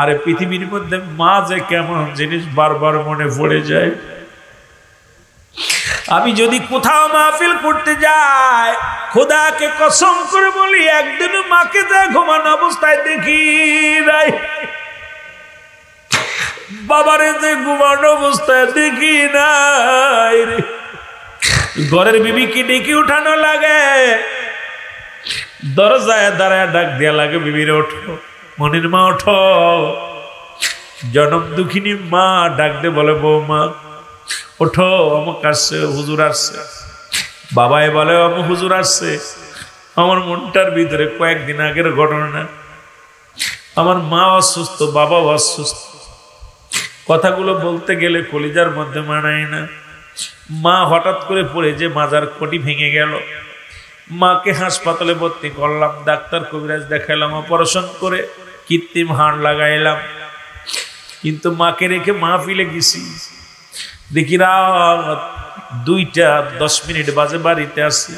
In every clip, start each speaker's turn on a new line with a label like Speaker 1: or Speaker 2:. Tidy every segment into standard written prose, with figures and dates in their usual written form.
Speaker 1: আরে পৃথিবীর মধ্যে মা যে কেমন জিনিস বারবার মনে পড়ে যায়। আমি যদি কোথাও মাহফিল করতে যাই, খোদাকে কসম করে বলি একদিন মাকে যা ঘুমানো অবস্থায় দেখি নাই, বাবারে যে ঘুমানো অবস্থায় দেখি নাই। ঘরের বিবিকে ডেকে উঠানো লাগে, দরজায় দাঁড়ায় ডাক দেয়া লাগে, বিবিরে ওঠো, মনির মা ওঠো। জনম দুঃখিনী মা ডাক দে বলে বৌমা ওঠো, অমুক আসছে, হুজুর আসছে। বাবাই বলে অমুক হুজুর আসছে। আমার মনটার ভিতরে কয়েকদিন আগের ঘটনা, আমার মা অসুস্থ, বাবাও অসুস্থ, কথাগুলো বলতে গেলে কলিজার মধ্যে মানায় না। মা হঠাৎ করে পড়ে যে মাজার কোটি ভেঙে গেল, মাকে হাসপাতালে ভর্তি করলাম, ডাক্তার কবিরাজ দেখাইলাম, অপারেশন করে কৃত্রিম হাড় লাগাইলাম, কিন্তু মাকে রেখে মাহফিলে গেছি। দেখি রাত 2:10 বাজে বাড়িতে আসি,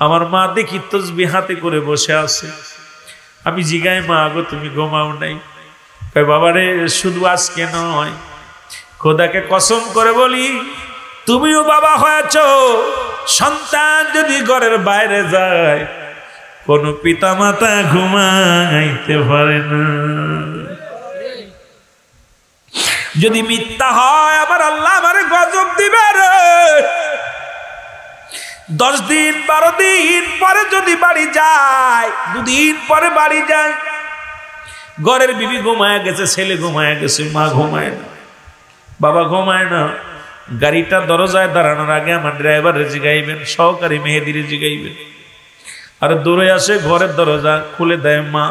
Speaker 1: আমার মা দেখি তসবিহ হাতে করে বসে আছে। আমি জিগাই, মা গো তুমি ঘুমাও নাই? বাবারে শুধু আজকে নয়, খোদাকে কসম করে বলি তুমিও বাবা হয়েছ। সন্তান যদি ঘরের বাইরে যায়, কোন পিতা মাতা ঘুমাইতে পারে না। যদি মিথ্যা হয় আবার আল্লাহ আমারে গজব দিবে রে। 10 দিন 12 দিন পরে যদি বাড়ি যায়, 2 দিন পরে বাড়ি যায়, ঘরের বিবি ঘুমায় গেছে, ছেলে ঘুমায় গেছে, মা ঘুমায় না, বাবা ঘুমায় না। গাড়িটা দরজায় দাঁড়ানোর আগে আমার ড্রাইভারে জিগাইবেন, সহকারী মেহেদিরে জিগাইবেন। আর দৌড়ে আসে, ঘরের দরজা খুলে দেয় মা,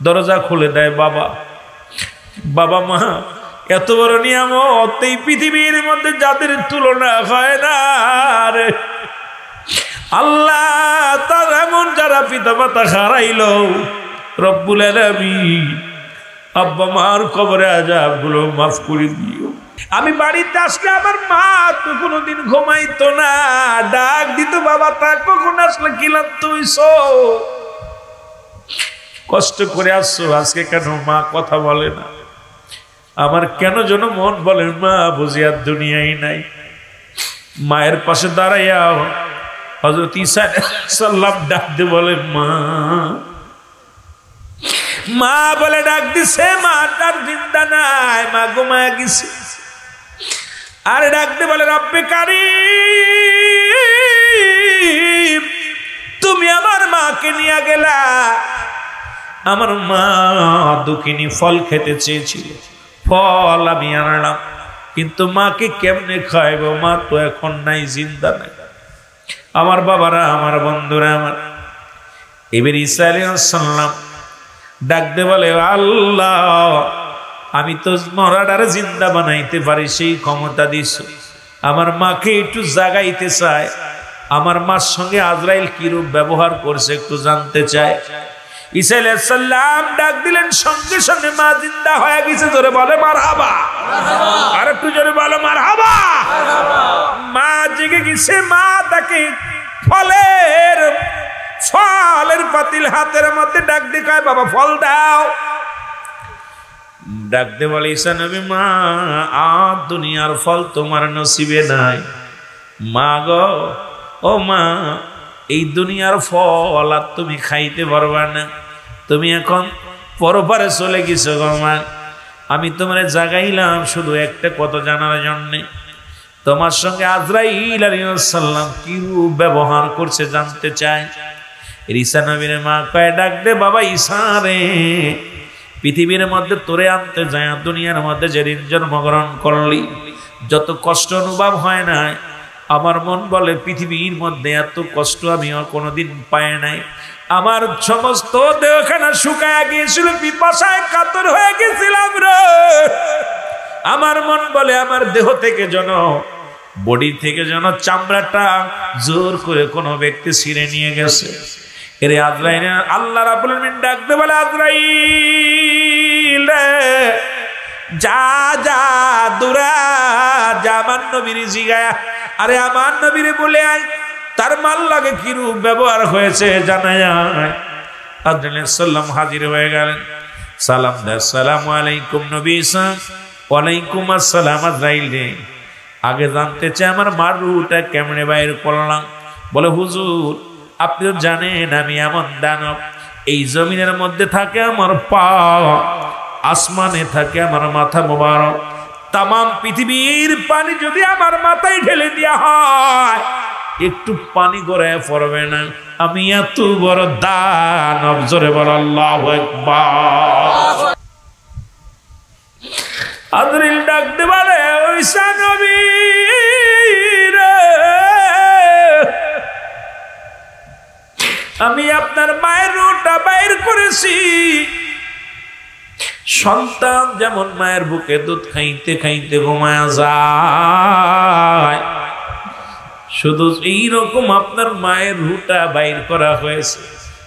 Speaker 1: দরজা খুলে দেয় বাবা। বাবা মা এত বড় নিয়ামত এই পৃথিবীর মধ্যে যাদের তুলনা হয় না রে আল্লাহ। তার এমন যারা পিতা মাতা হারাইল, রব্বুল আলামিন আব্বা মার কবরে আযাবগুলো মাফ করে দিও। আমি বাড়িতে আসলে আমার মা তো কোনোদিন ঘুমাইতো না, ডাক দিত বাবা তা কখন আসলে কিলাম তুই কষ্ট করে আসছো, আজকে কেন মা কথা বলে না? আমার কেন যেন মন বলে মা বুঝি আর দুনিয়ায় নাই। মায়ের পাশে দাঁড়াইয়া হযরত ঈসা আলাইহিস সালাম ডাক দিয়ে বলে মা, মা বলে ডাক দিছে, মা তার জিন্দা নাই, মা ঘুমায় গেছে। আর ডাক দিয়ে বলে রব্বে কারীম, তুমি আমার মাকে নিয়ে গেলা, আমার মা দুঃখিনী ফল খেতে চেয়েছিল, ফল আমি আনলাম, কিন্তু মাকে কেমনে খাইব? মা তো এখন নাই, জিন্দা নাই। আমার বাবারা, আমার বন্ধুরা, আমার এবার ঈসা আলাইহিস সালাম ডাক দিয়ে বলে আল্লাহ, আমি তো মরাটারে জিন্দা বানাইতে পারি, সেই ক্ষমতা দিছ। আমার মাকে একটু জাগাইতে চায়, আমার মার সঙ্গে আজরাইল কিরূপ ব্যবহার করছে একটু জানতে চায়। ঈসা আলাইহিস সালাম ডাক দিলেন, সঙ্গে সঙ্গে মা জিন্দা হয়ে গেছে। জোরে বলে মারহাবা, আর একটু জোরে বলো মারহাবা। মা জেগে গেছে, মা তাকে ফলের পাতিল হাতের মধ্যে ডাক দিয়ে কয় বাবা ফল দাও। ডাক দিয়ে বলে ঈসা নবী, মা আর দুনিয়ার ফল তোমার নসিবে নাই। মা গো, ও মা, এই দুনিয়ার ফল আর তুমি খাইতে পারবা না, তুমি এখন পরপারে চলে গেছো গো মা। আমি তোমার জাগাইলাম শুধু একটা কথা জানার জন্যে, তোমার সঙ্গে আজরাইল আলাইহিস সালাম কিরূপ ব্যবহার করছে জানতে চায়। ঈসা নবীর মা কয় ডাক দে বাবা ঈসা রে, পৃথিবীর মধ্যে তোরে আনতে যায়, দুনিয়ার মধ্যে যেদিন জন্মগ্রহণ করলি যত কষ্ট অনুভব হয় না, আমার মন বলে পৃথিবীর মধ্যে এত কষ্ট আমি কোনোদিন পাই নাই। আমার সমস্ত দেহখানা শুকায় গিয়েছিল, পিপাসায় কাতর হয়ে গেছিলাম রে। আমার মন বলে আমার দেহ থেকে যেন, বডি থেকে যেন চামড়াটা জোর করে কোনো ব্যক্তি ছিঁড়ে নিয়ে গেছে। এরে আজরাইল, আল্লাহ রাব্বুল আলামিন ডাকতে বলে আজরাইল যা যা দুরা যা, আমার নবীর জিগায়া, আরে আমার নবীরে বলে আয় তার মাল লাগে কিরূপ ব্যবহার হয়েছে জানায়। আজরাইল সাল্লাম হাজির হয়ে গেলেন। সালাম দে, আসসালামু আলাইকুম নবী ঈসা। ওয়ালাইকুম আসসালাম। আজরাইল রে, আগে জানতে চাই আমার মার রুহটা কেমনে বাইর করলাম। বলে হুজুর আপনি তো জানেন আমি এমন দানব, এই জমিনের মধ্যে থাকে আমার পা, আসমানে থাকে আমার মাথা মোবারক। তামাম পৃথিবীর পানি যদি আমার মাথায় ঢেলে দেওয়া হয় একটু পানি গড়ায় পড়বে না। আমি এত বড় দানব। জোরে বল আল্লাহু আকবার। আজরাইল ডাক দে বলে ঈসা নবী রে, আমি আপনার মায়ের রূহটা বাইর করেছি। সন্তান যেমন মায়ের বুকে দুধ খাইতে খাইতে ঘুমায়া যায়, শুধু এইরকম আপনার মায়ের রূহটা বাইর করা হয়েছে।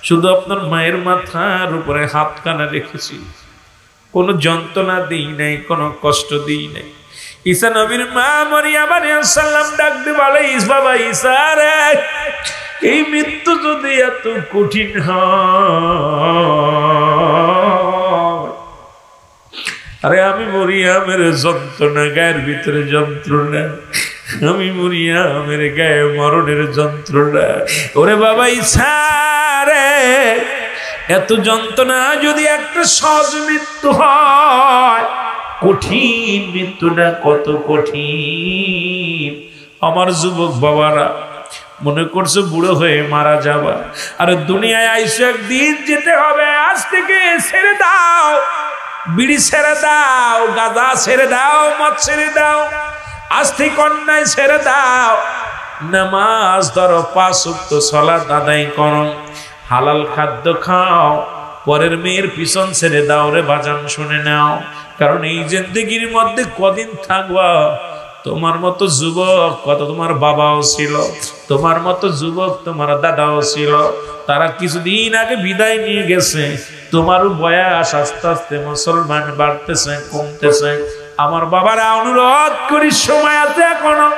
Speaker 1: শুধু আপনার মায়ের মাথার উপরে হাতখানা রেখেছি, কোনো যন্ত্রণা দিই নাই, কোনো কষ্ট দিই নাই। ঈসা নবীর মা মারিয়াম আলাইহিস সালাম ডাক দিয়ে বলে বাবা ঈসা রে, এই মৃত্যু যদি এত কঠিন হয়, আরে আমি মরিয়ামের যন্ত্রণা, গায়ের ভিতরে যন্ত্রণা, আমি মরিয়ামের গায়ে মরণের যন্ত্রণা। ওরে বাবা ঈসা রে, এত যন্ত্রণা যদি একটা সহজ মৃত্যু হয়, কঠিন মৃত্যুটা কত কঠিন। আমার যুবক বাবারা মনে করছে বুড়ো হয়ে মারা যাবা, আর দুনিয়ায় আইসো একদিন যেতে হবে। আজ থেকে ছেড়ে দাও, বিড়ি ছেড়ে দাও, গাঁজা ছেড়ে দাও, মদ ছেড়ে দাও, আজ থেকে অন্যায় ছেড়ে দাও, নামাজ ধরো, 5 ওয়াক্ত সালাত আদায় করো, হালাল খাদ্য খাও, পরের মেয়ের পিছন ছেড়ে দাও রে বাজান। শুনে নাও, কারণ এই জিন্দেগির মধ্যে কদিন থাকবা। তোমার মতো যুবক কত তোমার বাবাও ছিল, তোমার মতো যুবক তোমার দাদাও ছিল, তারা কিছুদিন আগে বিদায় নিয়ে গেছে। তোমারও বয়স আস্তে আস্তে মুসলমান বাড়তেছে, কমতেছে। আমার বাবারা অনুরোধ করি, সময় আছে এখনো,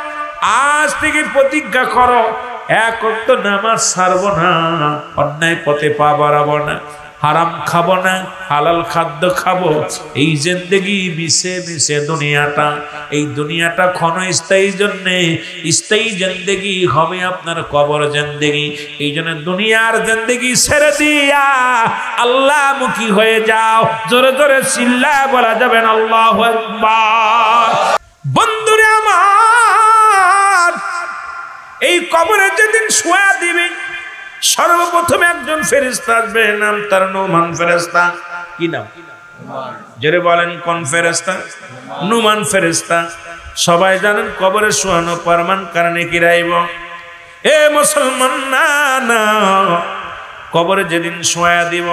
Speaker 1: আজ থেকে প্রতিজ্ঞা করো, এক ওয়াক্ত নামাজ ছাড়বো না, অন্যায় পথে পা বাড়াবো না, হারাম খাবো না, হালাল খাদ্য খাবো। এই জিন্দেগি মিশে মিশে দুনিয়াটা, এই দুনিয়াটা ক্ষণস্থায়ী জন্যে, স্থায়ী জিন্দেগি হবে আপনার কবর জিন্দেগি। এই জন্য দুনিয়ার জিন্দেগি ছেড়ে দিয়া আল্লাহমুখী হয়ে যাও। জোরে জোরে চিল্লায় বলা যাবেন আল্লাহু আকবার। বন্ধুরে আমার, এই কবরে যেদিন শোয়া দিবে, সর্বপ্রথম একজন ফেরেশতা আসবে, নাম তার নুমান ফেরেশতা। কি নাম? জোরে বলেন কোন ফেরেশতা? নুমান ফেরেশতা। সবাই জানেন কবরে শোয়ানো পরমান কারণে কি রাইব। এ মুসলমান না না, কবরে যেদিন শোয়া দিব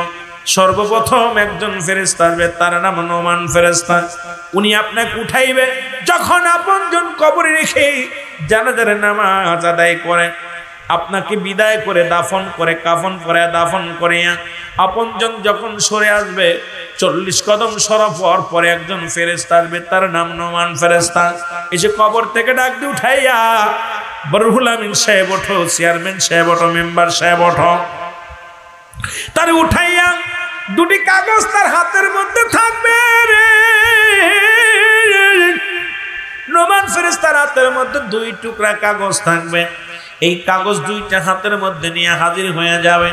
Speaker 1: সর্বপ্রথম একজন ফেরেশতা আসবে, তার নাম নুমান ফেরেশতা। উনি আপনাকে উঠাইবে। যখন আপনজন কবরে রেখে জানাজার নামাজ আদায় করে, আপনাকে বিদায় করে দাফন করে, কাফন করে দাফন করে, আপনজন যখন সরে আসবে, 40 কদম সরা পরে একজন ফেরেশতা আসবে, তার নাম নুমান ফেরেশতা। এসে কবর থেকে ডাক দিয়ে উঠাইয়া, বরহুল আমিন সাহেব ওঠো, চেয়ারম্যান সাহেব ওঠো, মেম্বার সাহেব ওঠো, তার উঠাইয়া দুটি কাগজ তার হাতের মধ্যে থাকবে রে। নুমান ফেরেশতার হাতের মধ্যে 2 টুকরা কাগজ থাকবে। এই কাগজ 2টা হাতের মধ্যে নিয়ে হাজির হয়ে যাবে,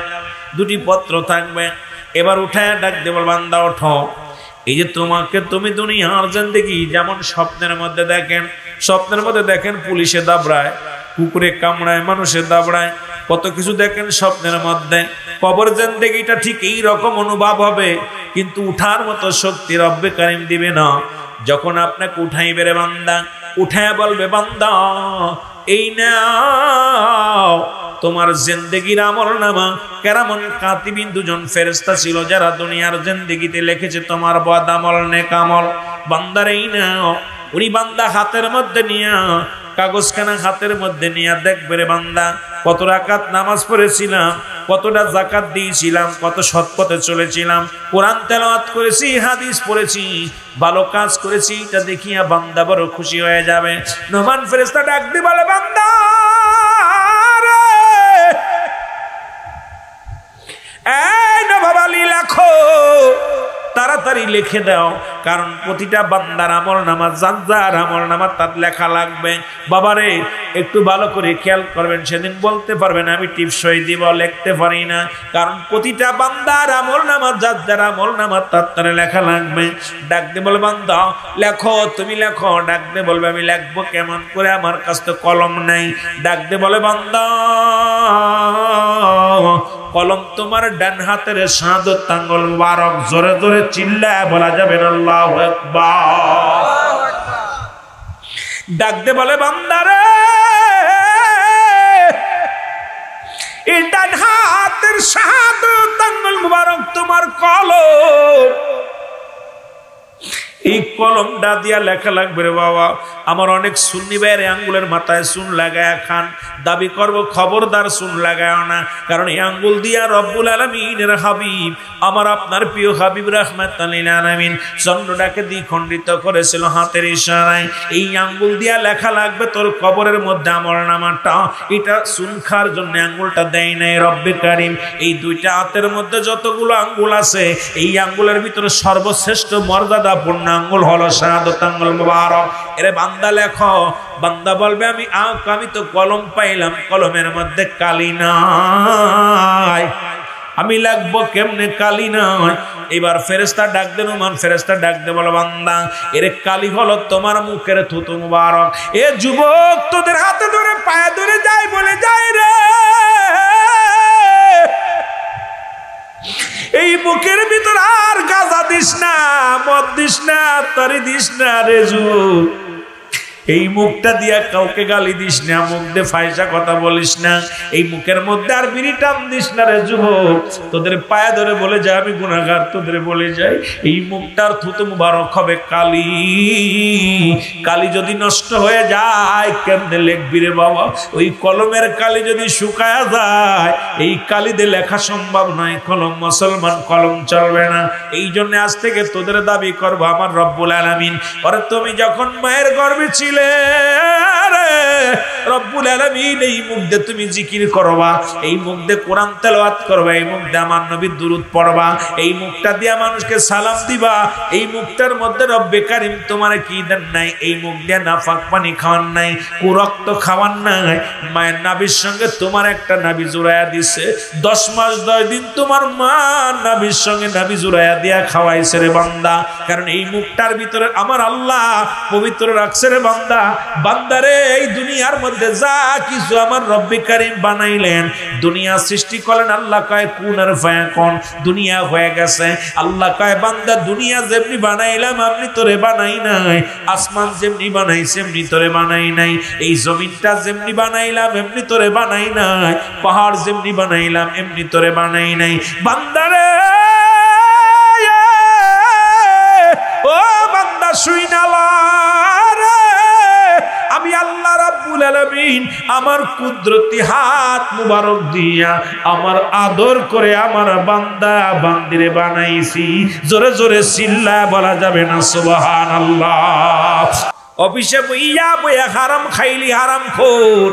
Speaker 1: 2টি পত্র থাকবে। এবার উঠায় ডাক দেব, বান্দা ওঠো। এই যে তোমাকে, তুমি দুনিয়ার জিন্দেগি যেমন স্বপ্নের মধ্যে দেখেন, স্বপ্নের মধ্যে দেখেন পুলিশে দাবড়ায়, কুকুরে কামড়ায়, মানুষে দাবড়ায়, কত কিছু দেখেন স্বপ্নের মধ্যে। কবর জিন্দেগিটা ঠিক এই রকম অনুভব হবে, কিন্তু উঠার মতো শক্তি রব্বে কারিম দিবে না। যখন আপনাকে উঠাইবে রে বান্দা, উঠায় বলবে বান্দা এই নাও তোমার জিন্দেগির আমলনামা। কেরামন কাতিবিন 2 জন ফেরেশতা ছিল যারা দুনিয়ার জিন্দেগিতে লিখেছে তোমার বদ আমল নেক আমল। বান্দার এই নাও। উনি বান্দা হাতের মধ্যে নিয়া, কাগজখানা হাতের মধ্যে নিয়ে দেখবে রে বান্দা কত রাকাত নামাজ পড়েছিলাম, কতটা যাকাত দিয়েছিলাম, কত সৎ পথে চলেছিলাম, কোরআন তেলাওয়াত করেছি, হাদিস পড়েছি, ভালো কাজ করেছি। এটা দেখিয়া বান্দা বড় খুশি হয়ে যাবে। নুমান ফেরেশতা ডাক দিয়ে বলে বান্দা রে, এই নবাব আলী লেখো তাড়াতাড়ি লিখে দাও, কারণ প্রতিটা বান্দার আমলনামা যার আমলনামা তার লেখা লাগবে। বাবারে একটু ভালো করে খেয়াল করবেন, সেদিন বলতে পারবেন আমি টিপসই দিব, লিখতে পারি না, কারণ প্রতিটা বান্দার আমলনামা যার আমলনামা তার লেখা লাগবে। ডাক দিয়ে বলে বান্দা লেখো, তুমি লেখো। ডাক দিয়ে বলবে আমি লিখবো কেমন করে, আমার কাছে তো কলম নাই। ডাক দিয়ে বলে বান্দা কলম তোমার ডান হাতের শাহাদাত আঙ্গুল মুবারক, জোরে জোরে চিল্লায় বলা যাবে না আল্লাহু আকবার। ডাক দিয়ে বলে বান্দারে এই ডান হাতের শাহাদাত আঙ্গুল মুবারক তোমার কলম, এই কলমটা দিয়া লেখা লাগবে রে বাবা। আমার অনেক সুন্নি ভাইয়ের আঙ্গুলের মাথায় চুন লাগায় খান, দাবি করব খবরদার চুন লাগায় না, কারণ এই আঙ্গুল দিয়া রব্বুল আলামিনের হাবিব আমার আপনার প্রিয় হাবিব রাহমাতুল লিল আলামিন চন্দ্রটাকে দ্বিখণ্ডিত করেছিল হাতের ইশারায়। এই আঙ্গুল দিয়া লেখা লাগবে তোর কবরের মধ্যে আমলনামাটা। এটা চুন খাওয়ার জন্য আঙ্গুলটা দেয় নাই রব্বে কারীম। এই দুইটা হাতের মধ্যে যতগুলো আঙ্গুল আছে, এই আঙ্গুলের ভিতরে সর্বশ্রেষ্ঠ মর্যাদাপূর্ণ আঙ্গুল হলো শাহাদাত আঙ্গুল মুবারক। এরে বান্দা লেখো। বান্দা বলবে আমি তো কলম পাইলাম, কলমের মধ্যে কালি নাই, আমি লিখবো কেমনে, কালি নাই। এবার ফেরেশতা ডাক দেন, মান ফেরেশতা ডাক দে বলো বান্দা এর কালি হলো তোমার মুখের থুতু মুবারক। এ যুবক তোদের হাতে ধরে পায়ে ধরে যাই বলে যাই রে, এই মুখের ভিতর আর গাঁজা দিস না, মদ দিস না, তারি দিস না রে যুবক। এই মুখটা দিয়া কাউকে গালি দিস না, মুখ দিয়ে ফায়সা কথা বলিস না, এই মুখের মধ্যে আর বিড়ি টান দিস না রে যুবক। তোদের পায়ে ধরে বলে যায় আমি গুনাহগার, তোদের বলে যাই এই মুখটার থুতু মুবারক হবে কালি। কালি যদি নষ্ট হয়ে যায় কেমনে লিখবি রে বাবা? ওই কলমের কালি যদি শুকায় যায় এই কালি দিয়ে লেখা সম্ভব নয়। কলম মুসলমান, কলম চলবে না। এই জন্য আজ থেকে তোদের দাবি করবো আমার রব্বুল আলামিন, আর তুমি যখন মায়ের গর্ভে ছিলে রব্বুল আলামিন এই মুখ দিয়ে তুমি জিকির করবা, এই মুখ দিয়ে কোরআন তেলাওয়াত করবা, এই মুখ দিয়ে আমার নবীর দুরূদ পড়বা, এই মুখটা দিয়ে মানুষকে সালাম দিবা। এই মুখটার মধ্যে রব্বে কারীম তোমার কি দেন নাই? এই মুখ দিয়ে নাফাক পানি খাওয়ান নাই, কুরক্ত খাওয়ান নাই। মায়ের নাভির সঙ্গে তোমার একটা নাভি জোড়াইয়া দিছে, 10 মাস 10 দিন তোমার মা নাভির সঙ্গে নাভি জোড়াইয়া দিয়া খাওয়াইছে রে বান্দা। কারণ এই মুখটার ভিতরে আমার আল্লাহ পবিত্র রাখছে রে বান্দা। বান্দারে এই দুনিয়ার মধ্যে যা কিছু আমার রব্বে কারীম বানাইলেন, দুনিয়া সৃষ্টি করলেন, আল্লাহ কয় কুন আর ফায়াকুন, দুনিয়া হয়ে গেছে। আল্লাহ কয় বান্দা দুনিয়া যেমনি বানাইলাম আমি তোরে বানাই নাই, আসমান যেমনি বানাইছি এমনি তোরে বানাই নাই, এই জমিনটা যেমনি বানাইলাম এমনি তোরে বানাই নাই, পাহাড় যেমনি বানাইলাম এমনি তোরে বানাই নাই। বান্দারে ও বান্দা শুইনালা, আমি আল্লাহ রাব্বুল আলামিন আমার কুদরতি হাত মুবারক দিয়া আমার আদর করে আমার বান্দা বান্দিরে বানাইছি। জোরে জোরে চিল্লায় বলা যাবে না সুবহানাল্লাহ। অফিসে বইয়া বইয়া হারাম খাইলি হারাম খোর,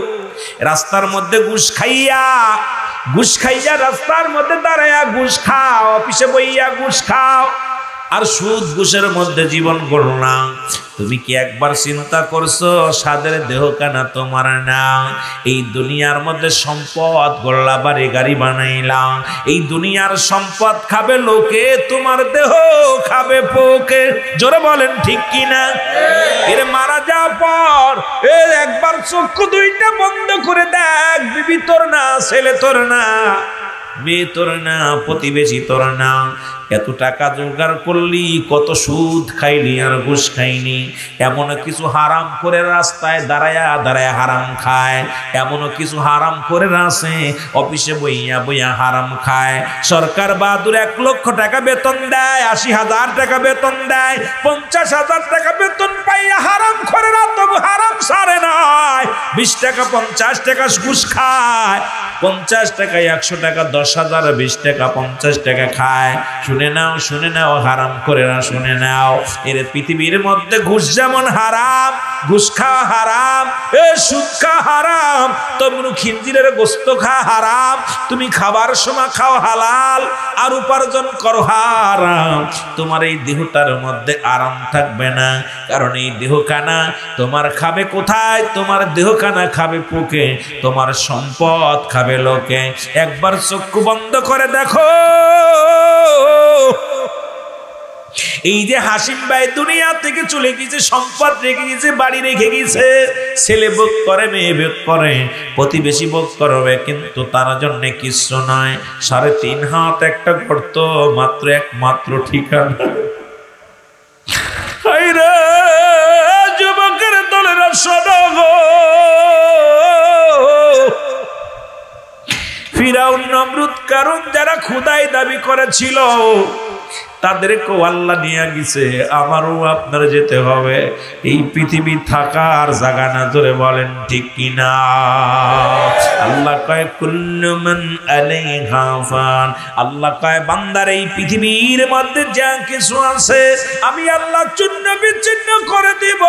Speaker 1: রাস্তার মধ্যে ঘুষ খাইয়া রাস্তার মধ্যে দাঁড়ায়া ঘুষ খাও, অফিসে বইয়া ঘুষ খাও আর সুদ ঘুষের মধ্যে জীবন গড়না। তুমি কি একবার চিন্তা করছো সাদের দেহ কানা তোমার না? এই দুনিয়ার মধ্যে সম্পদ গড়লা, বাড়ি গাড়ি বানাইলাম, এই দুনিয়ার সম্পদ খাবে লোকে, তোমার দেহ খাবে পোকে। জোরে বলেন ঠিক কিনা? এর মারা যাওয়ার পর একবার চক্ষু দুইটা বন্ধ করে দেখ, বিবি তোর না, ছেলে তোর না, মেয়ে তোর না, প্রতিবেশী তোর না, এত টাকা জোগাড় করলি, কত সুদ খাইলি আর ঘুষ খাইনি। এমন কিছু হারাম করে রাস্তায় দাঁড়ায়া দাঁড়ায়া হারাম খায়, এমন কিছু হারাম করে আছে অফিসে বইয়া বইয়া হারাম খায়। সরকার বাহাদুর 1 লক্ষ টাকা বেতন দেয়, 80,000 টাকা বেতন দেয়, 50,000 টাকা বেতন পাইয়া হারাম করে না, তবু হারাম সারে নাই। 20 টাকা 50 টাকা ঘুষ খায়, 50 টাকায় 100 টাকা, 10,000 20 টাকা 50 টাকা খায়। শুনে নাও হারাম করে না, শুনে নাও। এর পৃথিবীর মধ্যে ঘুষ যেমন হারাম, ঘুষ খাওয়া হারাম, সুদ খাওয়া হারাম, তেমনি খিনজিরের গোস্ত খাওয়া হারাম। তুমি খাবার সময় খাও হালাল আর উপার্জন করো হারাম। তোমার এই দেহটার মধ্যে আরাম থাকবে না, কারণ এই দেহখানা তোমার খাবে কোথায়? তোমার দেহখানা খাবে পোকে, তোমার সম্পদ খাবে লোকে। একবার চক্ষু বন্ধ করে দেখো, এই যে হাসিম ভাই দুনিয়া থেকে চলে গেছে, সম্পদ রেখে গেছে, বাড়ি রেখে গেছে, ছেলে ভোগ করে, মেয়ে ভোগ করে, প্রতিবেশী ভোগ করবে, কিন্তু তার জন্য কিছু নয়। 3.5 হাত একটা গর্ত, মাত্র একমাত্র ঠিকানা। যুবকের দলের সদগ ফিরাউন, নমরুদ, কারণ যারা খোদাই দাবি করেছিল তাদেরকেও আল্লাহ নিয়ে গেছে। আমারও আপনার যেতে হবে। এই পৃথিবী থাকার জায়গা না, জোরে বলেন ঠিক কিনা? আল্লাহ কয় কুল্লু মান আলাইহা ফান। আল্লাহ কয় বান্দার এই পৃথিবীর মধ্যে যা কিছু আছে আমি আল্লাহ চূর্ণ বিচ্ছিন্ন করে দিব।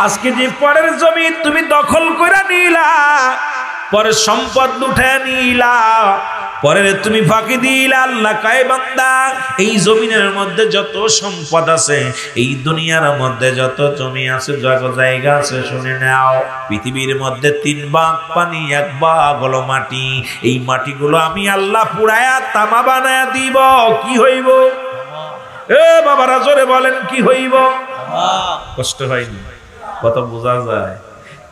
Speaker 1: আজকে যে পরের জমি তুমি দখল করে নিলা, পরের সম্পদ লুটে নিলা, পরের তুমি ফাঁকি দিলা, আল্লাহ কয় বান্দা এই জমিনের মধ্যে যত সম্পদ আছে, এই দুনিয়ার মধ্যে যত জমি আছে, যত জায়গা আছে, শুনে নাও, পৃথিবীর মধ্যে 3 ভাগ পানি, 1 ভাগ হলো মাটি। এই মাটিগুলো আমি আল্লাহ পুড়ায়া তামা বানায়া দিব। কি হইব? বাবারা জোরে বলেন কি হইব? কষ্ট হয়নি? কত বোঝা যায়?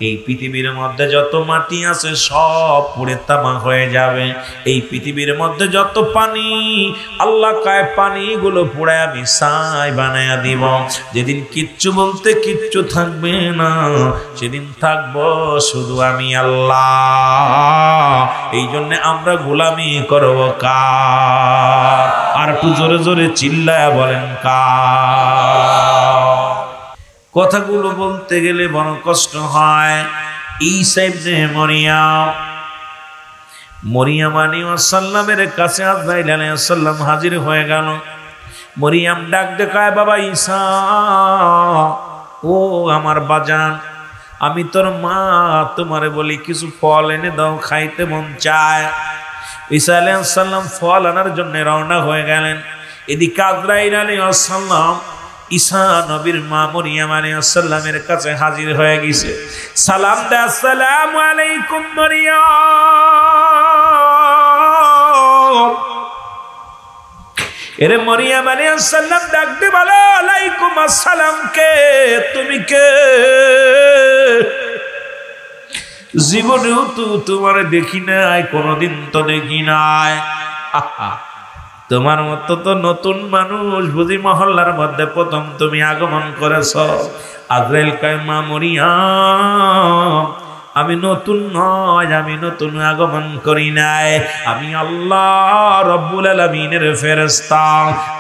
Speaker 1: এই পৃথিবীর মধ্যে যত মাটি আছে সব পুড়ে তামা হয়ে যাবে। এই পৃথিবীর মধ্যে যত পানি, আল্লাহ কয় পানিগুলো পুড়ে আমি ছাই বানায়া দিব। যেদিন কিচ্ছু বলতে কিচ্ছু থাকবে না, সেদিন থাকবো শুধু আমি আল্লাহ। এই জন্য আমরা গোলামি করব কার? আর একটু জোরে জোরে চিল্লায়া বলেন কার? কথাগুলো বলতে গেলে বড় কষ্ট হয়। ঈসা ইবনে মরিয়ম আলাইহিস সালামের কাছে আজরাইল আলাইহিস সালাম হাজির হয়ে গেল। মরিয়ম ডাক দেখায়, বাবা ঈসা, ও আমার বাজান, আমি তোর মা, তোমারে বলি কিছু ফল এনে দাও, খাইতে মন চায়। ঈসা আলাইহিস সালাম ফল আনার জন্য রওনা হয়ে গেলেন। এদিকে আজরাইল আলাইহিস সালাম ঈসা নবীর মা মরিয়ম আলাইহিস সালামের কাছে হাজির হয়ে গেছে। সালাম দে, আসসালামু আলাইকুম মরিয়ম। এরে মরিয়ম আলাইহিস সালাম ডাক দে বলে, আলাইকুম আসসালাম। কে তুমি? কে? জীবনেও তো তোমার দেখি নাই, কোনদিন তো দেখি নাই। তোমার মতো তো নতুন মানুষ বুঝি মহল্লার মধ্যে প্রথম তুমি আগমন করেছ। আজরাইল কয়, মা মরিয়ম, আমি নতুন নয়, আমি নতুন আগমন করি নাই, আমি আল্লাহ রব্বুল আলামিনের ফেরেশতা,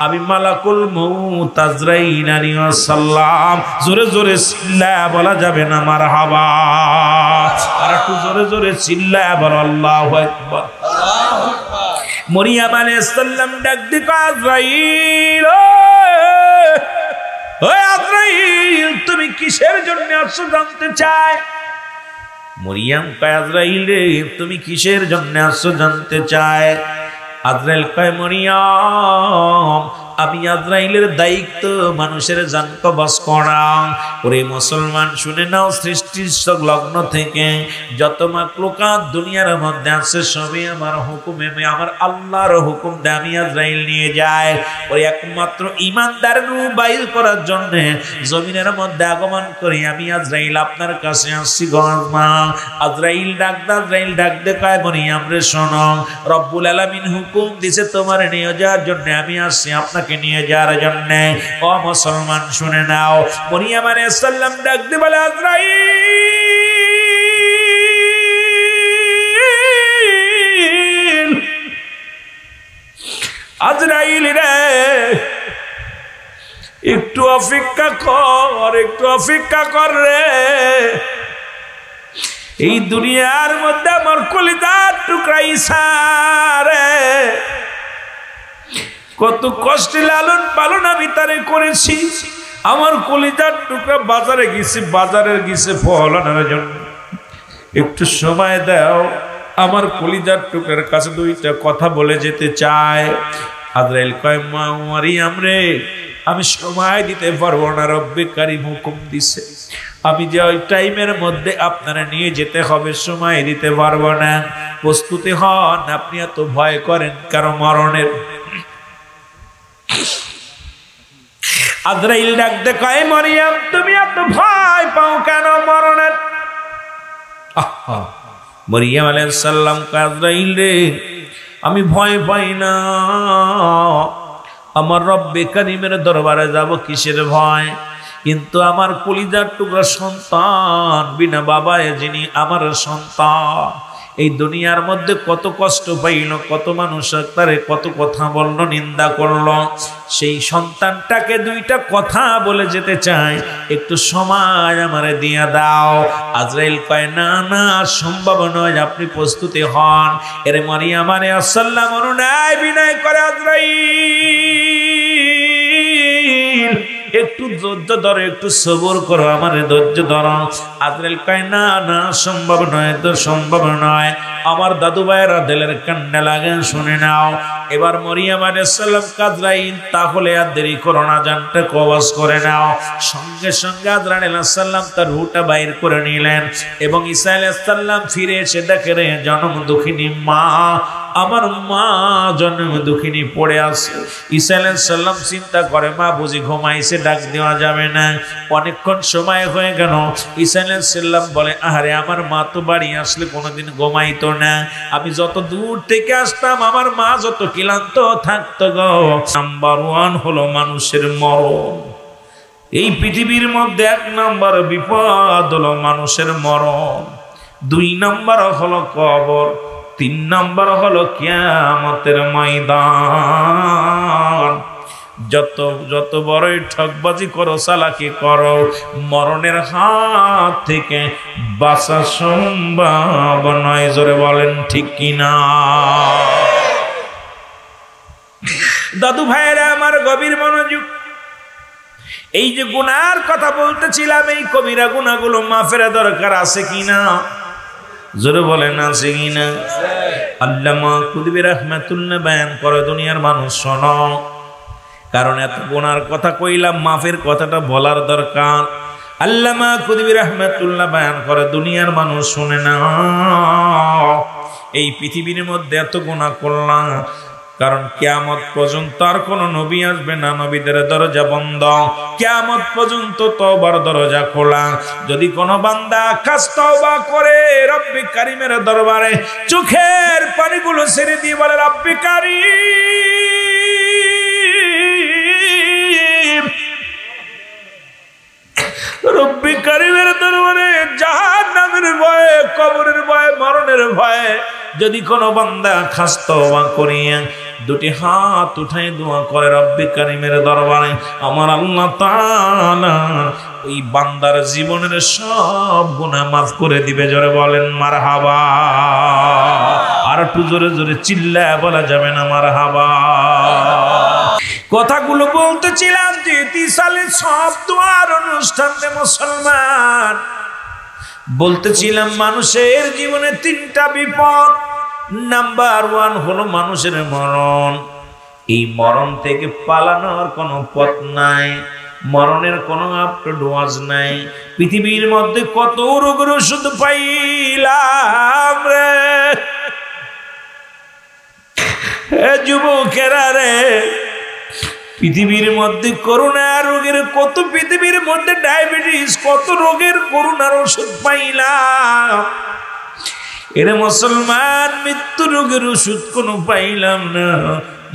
Speaker 1: আমি মালাকুল মউত আজরাইল আলাইহিস সালাম। জোরে জোরে চিল্লায়া বলা যাবে না মারহাবা? আর একটু জোরে জোরে চিল্লায়া বলো আল্লাহু আকবার। মরিয়ম আলাইহিস সালাম ডাক দিয়ে কয়, আজরাইল, ও আজরাইল, তুমি কিসের জন্য আসছো জানতে চাই? মরিয়ম কয়, আজরাইল রে, তুমি কিসের জন্য আসছো জানতে চাই? আজরাইল কয়, মরিয়ম, আমি আজরাইলের দায়িত্ব মানুষের জান কবজ করা। ওরে মুসলমান শুনে নাও, সৃষ্টির লগ্ন থেকে যত মাখলুকাত দুনিয়ার মধ্যে আছে সবই আমার হুকুমে, আমার আল্লাহর হুকুম দিয়ে আমি আজরাইল নিয়ে যাই। ওই একমাত্র ইমানদারের রূহ বাইর করার জন্য জমিনের মধ্যে আগমন করি আমি আজরাইল আপনার কাছে আসছি। গমা আজরাইল ডাক দে কয়, মরিয়ম রে শোনো, রব্বুল আলামিন হুকুম দিছে তোমার নিয়ে যাওয়ার জন্য আমি আসছি, আপনাকে নিয়ে যাওয়ার জন্য। ও মুসলমান শুনে নাও, মরিয়ম আলাইহিস সালাম ডাক দিয়ে বলে, আজরাইল রে, একটু অপেক্ষা কর, একটু অপেক্ষা কর রে। এই দুনিয়ার মধ্যে আমার কলিজার টুকরা ঈসা রে, কত কষ্টে লালন পালন আমি তারে করেছি। আমার কলিজার টুকরা বাজারে গেছে ফল আনার জন্য। একটু সময় দাও, আমার কলিজার টুকরার কাছে দুইটা কথা বলে যেতে চায়। আজরাইল কয় মা মারিয়াম রে, আমি সময় দিতে পারবো না, রব্বে কারীম হুকুম দিছে আমি যে ওই টাইমের মধ্যে আপনারা নিয়ে যেতে হবে, সময় দিতে পারবো না। প্রস্তুতি হন। আপনি এত ভয় করেন কারো মরণের। আজরাইল ডাক দে কয় মারিয়াম তুমি এত ভয় পাও কেন মরণের? মারিয়াম আলাইহিস সালাম কয় আজরাইল রে, আমি ভয় পাই না, আমার রব্বে কারীমের দরবারে যাব কিসের ভয়? কিন্তু আমার কলিজার টুকরা সন্তান বিনা বাবায় যিনি আমার সন্তান, এই দুনিয়ার মধ্যে কত কষ্ট পাইল, কত মানুষ তারে কত কথা বলল, নিন্দা করল, সেই সন্তানটাকে দুইটা কথা বলে যেতে চাই, একটু সময় আমারে দিয়া দাও। আজরাইল কয় না না, সম্ভব নয়, আপনি প্রস্তুতি হন। এর মারিয়াম আলাইহিস সালাম অনুনয় বিনয় করে আজরাইল একটু ধৈর্য ধরো, একটু সবর করো, আমার ধৈর্য ধরো। আজরাইল কয় না না, সম্ভব নয়, তো সম্ভব নয়। আমার দাদু ভাইয়েরা দিলের কান্না লাগে, শুনে নাও। এবার মারিয়াম আলাইহিস সালাম আজরাইল তাহলে আর দেরি করো না, জানটা কবজ করে নাও। সঙ্গে সঙ্গে আজরাইল আলাইহিস সালাম তার রুহটা বাইর করে নিলেন এবং ঈসা আলাইহিস সালাম ফিরে এসে দেখে রে জন্ম দুঃখিনী মা, আমার মা জন্ম দুঃখিনী পড়ে আছে। ঈসা আলাইহিস সালাম চিন্তা করে মা বুঝি ঘুমাইছে, ডাক দেওয়া যাবে না, অনেকক্ষণ সময় হয়ে গেল। ঈসা আলাইহিস সালাম বলে আহারে আমার মা তো বাড়ি আসলে কোনোদিন ঘুমাইতো না, আমি যত দূর থেকে আসতাম আমার মা যত ক্লান্ত থাকতো গো। নাম্বার 1 হলো মানুষের মরণ। এই পৃথিবীর মধ্যে 1 নাম্বার বিপদ হলো মানুষের মরণ, 2 নাম্বার হলো কবর, 3 নাম্বার হলো কিয়ামতের ময়দান। যত বড়ই ঠকবাজি করো, চালাকি করো, মরণের হাত থেকে বাঁচা সম্ভব নয়। জোরে বলেন ঠিক কিনা? দাদু ভাইরা আমার গভীর মনোযোগ। এই যে গুনার কথা বলতেছিলাম, এই কবিরা গুনাহগুলো মাফের দরকার আছে কিনা? জোরে বলেন আছে কিনা? আল্লামা কুতুবী রাহমাতুল্লাহ বয়ান করে, দুনিয়ার মানুষ শোনো, কারণ এত গুনার কথা কইলাম, মাফের কথাটা বলার দরকার। আল্লামা কুতুবী রাহমাতুল্লাহ বয়ান করে, দুনিয়ার মানুষ শুনে না, এই পৃথিবীর মধ্যে এত গুনাহ করলাম, কারণ কিয়ামত পর্যন্ত আর কোন নবী আসবে না, নবীদের দরজা বন্ধ, কিয়ামত পর্যন্ত তওবার দরজা খোলা। যদি কোন বান্দা খাস তওবা করে রব্বে কারীমের দরবারে চোখের পানিগুলো ছেড়ে দিয়ে বলে রব্বে কারীম, রব্বে কারীমের দরবারে জাহান্নামের ভয়ে, কবরের ভয়ে, মরণের ভয়ে যদি কোনো বান্দা খাস তওবা করিয়া 2টি হাত উঠায় দোয়া করে রব্বে কারীমের দরবারে, আমার আল্লাহ তাআলা ওই বান্দার জীবনের সব গুনাহ মাফ করে দিবে। জোরে বলেন মারহাবা। আর একটু জোরে জোরে চিল্লায় বলা যাবে না মারহাবা? কথাগুলো বলতেছিলাম যে ইতিসালে সব দোয়ার অনুষ্ঠানে মুসলমান, বলতেছিলাম মানুষের জীবনে 3টা বিপদ। নাম্বার 1 হলো মানুষের মরণ। এই মরণ থেকে পালানোর কোনো পথ নাই, মরণের কোনো আপডোয়াজ নাই। পৃথিবীর মধ্যে কত রোগের ওষুধ পাইলাম রে যুবকেরা রে, পৃথিবীর মধ্যে করোনা রোগের কত, পৃথিবীর মধ্যে ডায়াবেটিস, কত রোগের করোনার ওষুধ পাইলাম। এরে মুসলমান, মৃত্যু রোগের ওষুধ কোনো পাইলাম না,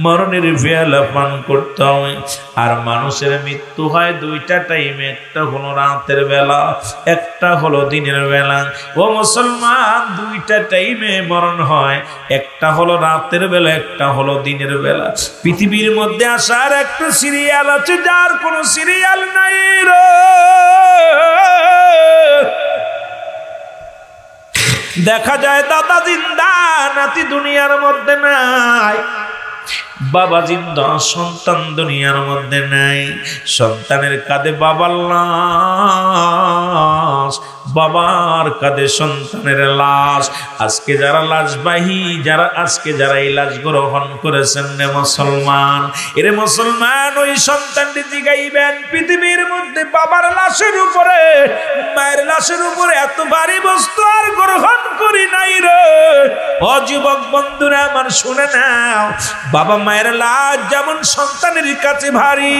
Speaker 1: মরণের পেয়ালা পান করতে হয়। আর মানুষের মৃত্যু হয় 2টা টাইমে, একটা হলো রাতের বেলা, একটা হলো দিনের বেলা। ও মুসলমান, 2টা টাইমে মরণ হয়, একটা হলো রাতের বেলা, একটা হলো দিনের বেলা। পৃথিবীর মধ্যে আসার একটা সিরিয়াল আছে, যার কোনো সিরিয়াল নাই রে। দেখা যায় দাদা জিন্দা, নাতি দুনিয়ার মধ্যে নাই, বাবা জিন্দা, সন্তান দুনিয়ার মধ্যে নাই। সন্তানের কাঁধে বাবার লাশ, বাবার কাঁধে সন্তানের লাশ। আজকে যারা লাশবাহী, আজকে যারা এই লাশ গ্রহণ করেছেন রে মুসলমান, এরে মুসলমান, ওই সন্তানটি জিগাইবেন পৃথিবীর মধ্যে বাবার লাশের উপরে, মায়ের লাশের উপরে এত ভারী বস্তু আর গ্রহণ করি নাই রে। ও যুবক বন্ধুরা আমার শুনে নাও, বাবা মায়ের লাশ যেমন সন্তানের কাছে ভারী,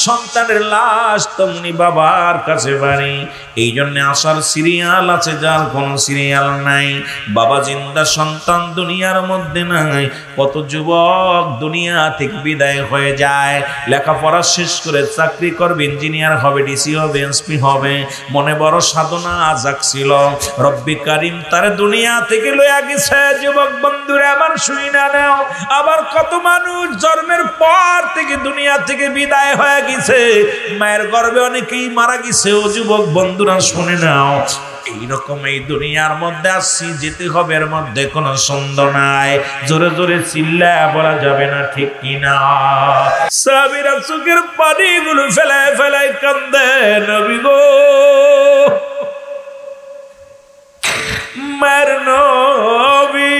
Speaker 1: সন্তানের লাশ তেমনি বাবার কাছে ভারী। এই জন্য আসার সিরিয়াল আছে, যার কোনো সিরিয়াল নাই। বাবা জিন্দা, সন্তান দুনিয়ার মধ্যে নাই। কত যুবক দুনিয়া থেকে বিদায় হয়ে যায়, লেখাপড়া শেষ করে চাকরি করবে, ইঞ্জিনিয়ার হবে, ডিসি হবে, এসপি হবে, মনে বড় সাধনা জাগছিল, রব্বি কারিম তার দুনিয়া থেকে লইয়া গেছে। যুবক বন্ধুরা আমার শুই না নাও, আবার কত মানুষ জন্মের পর থেকে দুনিয়া থেকে বিদায় হয়ে গেছে, মায়ের গর্ভে অনেকেই মারা গেছে। ও যুবক বন্ধুরা শুনে নাও, এইরকম এই দুনিয়ার মধ্যে আসছি, যেতে হবে, এর মধ্যে কোনো সন্দেহ নাই। জোরে জোরে চিল্লা বলা যাবে না, ঠিক কিনা? সাহাবীরা চোখের পানিগুলো ফেলায় ফেলায় কান্দে, নবী গো, মায়ের নবী,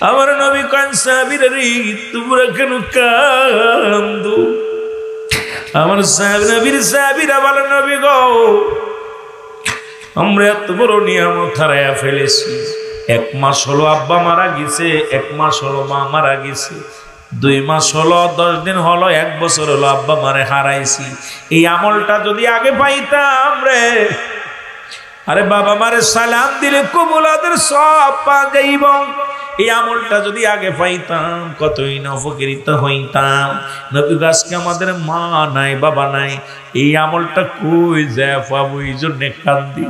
Speaker 1: আমার নবী কান। সাহাবীরা রে, তোমরা কেন কান্দো? আমার নবীর সাহাবীরা বলে, নবী গো, আমরা এত বড় নিয়ামত হারাইয়া ফেলেছি। 1 মাস হলো আব্বা মারা গেছে, 1 মাস হলো মা মারা গেছে, 2 মাস হলো, 10 দিন হলো, 1 বছর হলো আব্বা মারে হারাইছি। এই আমলটা যদি আগে পাইতাম রে, আরে বাবা মারে সালাম দিলে কবুলাদের সব পা যাইব। এই আমলটা যদি আগে পাইতাম কতই না উপকৃত হইতাম। নবী আজকে আমাদের মা নাই, বাবা নাই, এই আমলটা কই যায় পাবো? এই জন্যে কান্দি,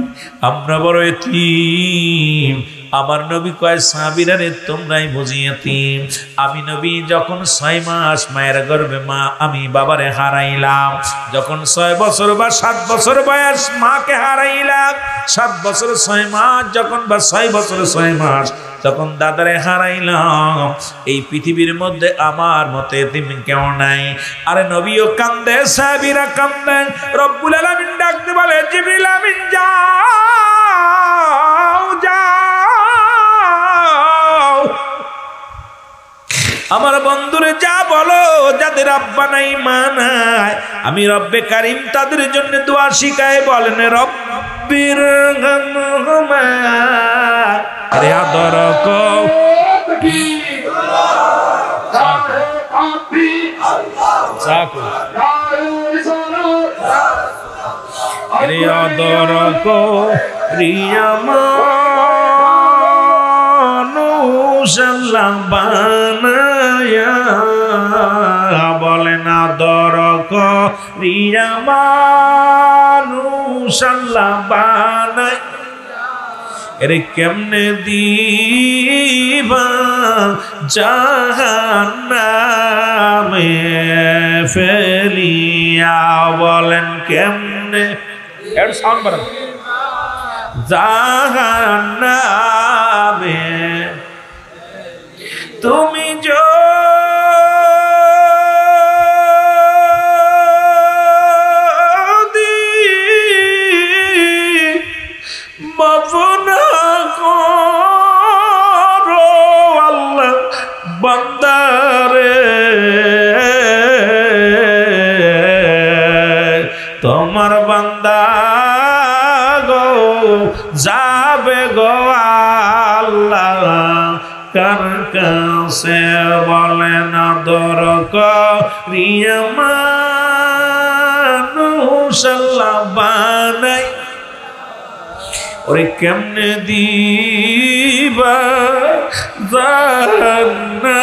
Speaker 1: আমরা বড় এতিম। আমার নবী কয়, সাহাবীরা রে, তোমরাই বুঝি এতিম। আমি নবী যখন 6 মাস মায়ের গর্ভে মা, আমি বাবারে হারাইলাম। যখন 6 বছর বা 7 বছর বয়স মাকে হারাইলাম, 7 বছর 6 মাস যখন, বা 6 বছর 6 মাস তখন দাদারে হারাইলাম। এই পৃথিবীর মধ্যে আমার মতো এতিম কেউ নাই। আরে নবীও কান্দে, সাহাবীরা কান্দে। রব্বুল আলামিন ডাকতে বলে, জিবরিল আমিন যাও যাও, আমার বন্ধুরে যা বলো, যাদের আব্বা নাই মা নাই, আমি রব্বে কারিম তাদের জন্য দোয়া শিখায়। বলেন, রব্বির গামহুমা রিয়াদরকো রিয়াদরকো রিয়ামানুশাল্লাহ বানায়া। বলেন, আদরকো রিয়ামানুশাল্লাহ বানায়া। এরে কেমনে দিবা জাহান্নামে ফেলিয়া? বলেন কেমনে, এর সাউন্ড বাড়ান, জাহান্নামে তুমি যদি মাফ না করো আল্লাহ বান্দারে, তোমার বান্দা গো যাবে গো আল্লাহ কার কাছে? বলেন, আদরকরিয়া মানুশাল্লাহ বানাই। ওরে কেমনে দিবা জাহান্নামে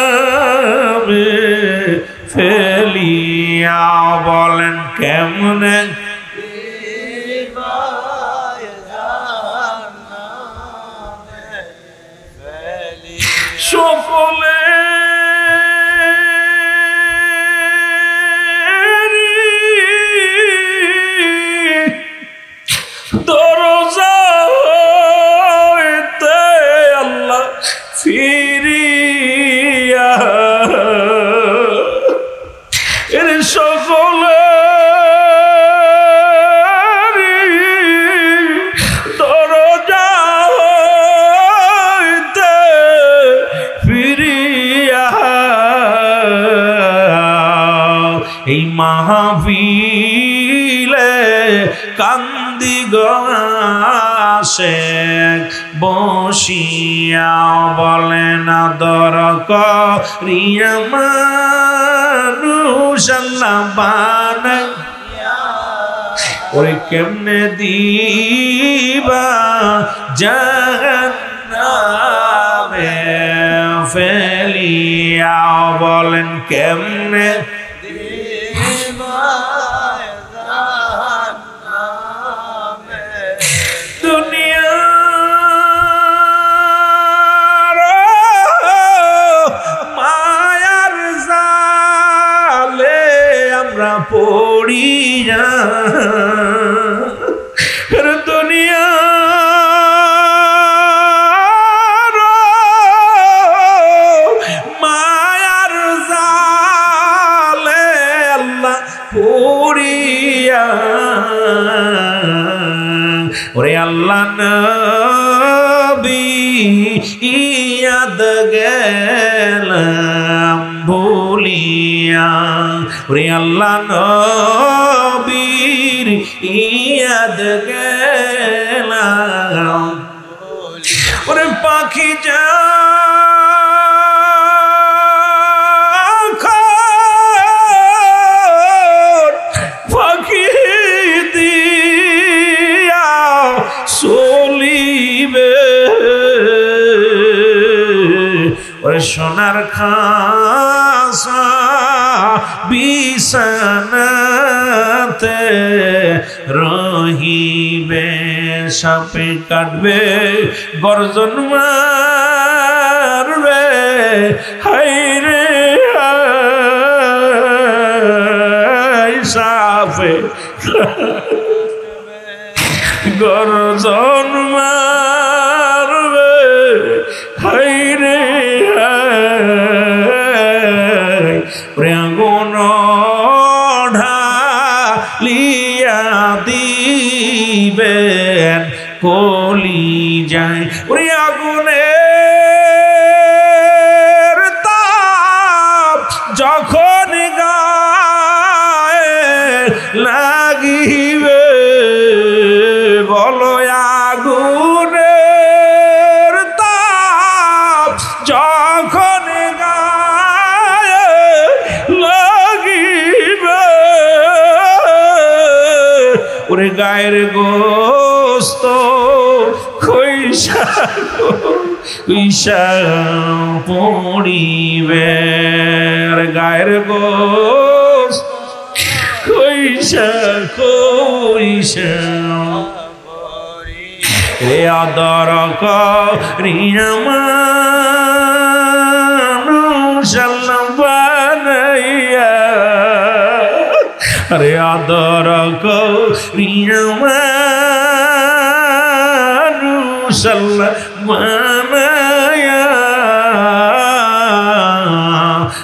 Speaker 1: ফেলিয়া? বলেন কেমনে সকলে তোর ফিরিয়া এর সকলে দরজা হইতে ফিরিয়া এই মাহফিলে কান্দি গাশেক বসিয়া বলেন দরকারিয়া মানুষ আল্লাহ বানাইয়া ওরে কেমনে দিবা জাহান্নামে ফেলিয়া বলেন কেমনে পড়িয়া দুনিয়া মায়ার জালে আল্লাহ পড়িয়া ওরে আল্লাহ নবী ইয়াদ গেলাম ভুলিয়া ওরে আল্লাহ নবীর ইয়াদ গেলাম ওরে পাখি যা পাখি দিয়া চলিবে ওরে সোনার খাসা বিছানাতে রহিবে সাপে কাটবে গর্জন মারবে হায়রে হায় সাপে গর্জন মারবে হায়রে হায় প্রেমগুণ ঢালিয়া দিবেন কলি যায় ওরে আগুনের তাপ যখন গায়ে লাগিবে বলো আগুনের তাপ যখন গায়ে লাগিবে ওরে গায়ের গোস্ত খইসা পড়িবে গায়ের গোস্ত খইসা রে আদর করিয়া মানুষ আল্লাহ বানাইয়া রে আদর করিয়া মানুষ আল্লাহ বানাইয়া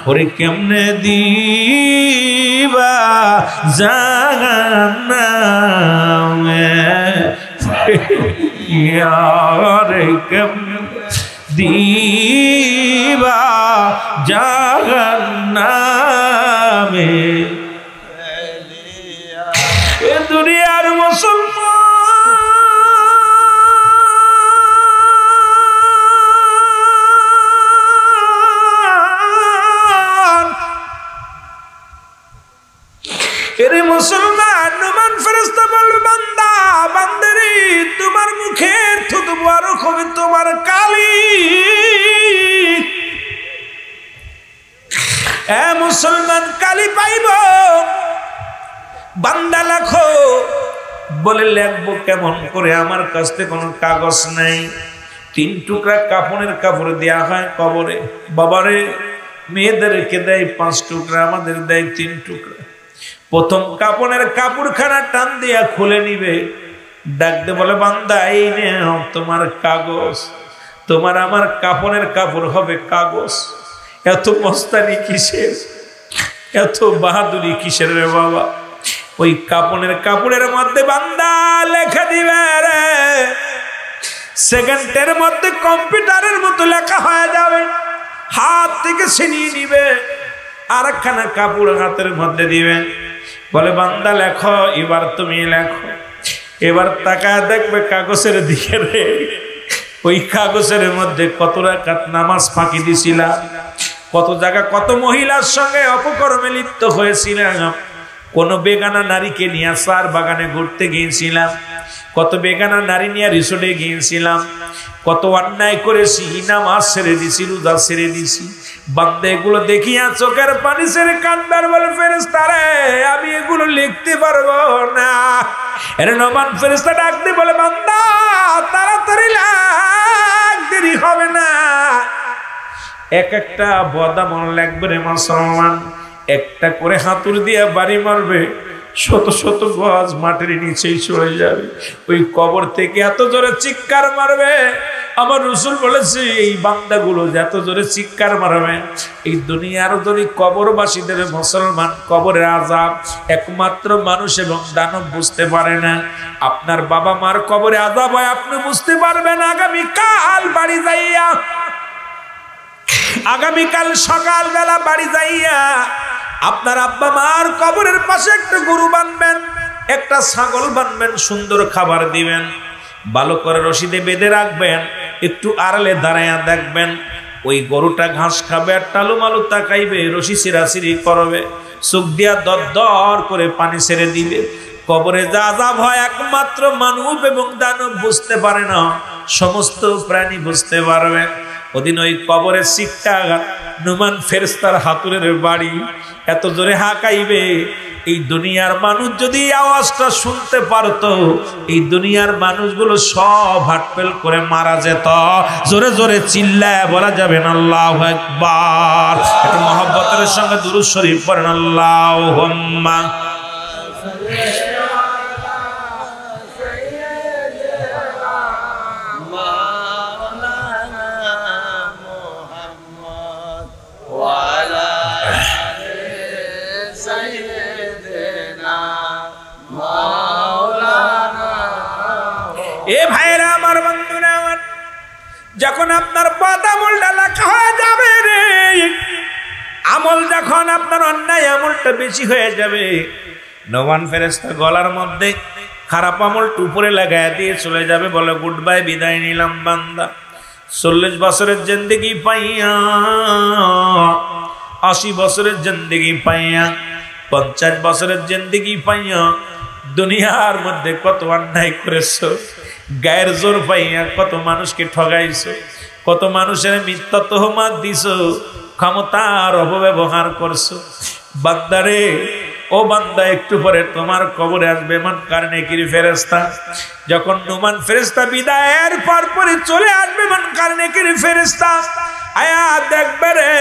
Speaker 1: ওরে কেমনে দিবা জাহান্নামে यारे कम दीवा जहन्नामे ए दुनियार मुसलमान एरे मुसलमान नुमान फरिश्ता बोलबे बांदा बांदरी तुम्हार मुखे थुतु मुबारक होबे तुम्हार काली ए मुसलमान काली पाइबो बांदा लाखो बोले लिखबो केमन करे आमार काछे कोनो कागज নাই 3 টুকরা কাফনের কাপড় দেয়া হয় কবরে বাবারে মেয়েদেরকে দেয় 5 টুকরা আমাদের দেয় 3 টুকরা প্রথম কাপনের কাপড়খানা টান দিয়া খুলে নিবে ডাক দে বলে বান্দা এই নে তোমার কাগজ তোমার আমার কাফনের কাপড় হবে কাগজ। এত মস্তানি কিসের, এত বাহাদুরি কিসের রে বাবা? ওই কাপনের কাপড়ের মধ্যে বান্দা লেখা দিবে রে, সেকেন্ডের মধ্যে কম্পিউটারের মতো লেখা হয়ে যাবে। হাত থেকে ছিনিয়ে নিবে, আর একখানা কাপড় হাতের মধ্যে দিবে, বলে বান্দা লেখো, এবার তুমি লেখো। এবার তাকায় দেখবে কাগজের দিকে রে, ওই কাগজের মধ্যে কত রাকাত নামাজ ফাঁকি দিছিলাম, কত জায়গা কত মহিলার সঙ্গে অপকর্মে লিপ্ত হয়েছিলাম, কোন বেগানা নারীকে নিয়ে সার বাগানে ঘুরতে গিয়েছিলাম, কত বেগানা নারী নিয়ে রিসোর্টে গিয়েছিলাম, কত অন্যায় করেছি, নামাজ ছেড়ে দিছি, রোজা ছেড়ে দিছি। বান্দা এগুলো দেখিয়া চোখের পানি ছেড়ে কান্দার বলে, ফেরেশতা রে আমি এগুলো লিখতে পারবো না। এর নমান ফেরেশতা ডাকতে বলে, বান্দা তাড়াতাড়ি লেখ, দেরি হবে না। এক একটা বদামল লাগবে রে মুসলমান, একটা করে হাতুর দিয়ে বাড়ি মারবে, শত শত গজ মাটির নিচেই চলে যাবে। ওই কবর থেকে এত জোরে চিৎকার মারবে, আমার রাসূল বলেছে এই বান্দাগুলো এত জোরে চিৎকার মারবে, এই দুনিয়ার যদি কবরবাসীদের মুসলমান কবরের আযাব একমাত্র মানুষ এবং দানব বুঝতে পারে না। আপনার বাবা মার কবরে আযাব হয়, আপনি বুঝতে পারবেন আগামীকাল বাড়ি যাইয়া, আগামীকাল সকালবেলা বাড়ি যাইয়া আপনার আব্বা মার কবরের পাশে একটা গরু বানবেন, একটা ছাগল বানবেন, সুন্দর খাবার দিবেন, ভালো করে রশিদে বেঁধে রাখবেন, একটু আড়ালে দাঁড়াইয়া দেখবেন ওই গরুটা ঘাস খাবে আর টালুমালু তাকাইবে, রশি ছিঁড়াছিঁড়ি করবে, চোখ দিয়া দর করে পানি ছেড়ে দিবে। কবরে যা আযাব হয় একমাত্র মানব এবং দানব বুঝতে পারে না, সমস্ত প্রাণী বুঝতে পারবে। ওদিন ওই কবরের শিক্ষাঘাত নুমান ফেরেশতার হাতুরের বাড়ি এত জোরে হাঁকাইবে, এই দুনিয়ার মানুষ যদি আওয়াজটা শুনতে পারতো, এই দুনিয়ার মানুষগুলো সব হাটফেল করে মারা যেত। জোরে জোরে চিল্লায় বলা যাবে না আল্লাহু আকবার। একটু মহব্বতের সঙ্গে দুরূদ শরীফ পড়েন, আল্লাহুম্মা যখন আপনার পথ আমলটা লেখা হয়ে যাবে রে, আমল যখন আপনার অন্যায় আমলটা বেশি হয়ে যাবে, নওয়ান ফেরেশতা গলার মধ্যে খারাপ আমলটা উপরে লাগায় দিয়ে চলে যাবে, বলে গুড বাই, বিদায় নিলাম বান্দা। 40 বছরের জিন্দেগি পাইয়া, 80 বছরের জিন্দেগি পাইয়া, 50 বছরের জিন্দেগি পাইয়া দুনিয়ার মধ্যে কত অন্যায় করেছো, গায়ের জোর পাইয়া কত মানুষকে ঠগাইছো, কত মানুষের মিথ্যা তহমাত দিছো, ক্ষমতার অপব্যবহার করছো। বান্দারে, ও বান্দা, একটু পরে তোমার কবরে আসবে মুনকার নেকির ফেরেশতা। যখন নুমান ফেরেশতা বিদায়ের পরে চলে আসবে মুনকার নেকির ফেরেশতা, আয়া দেখবে রে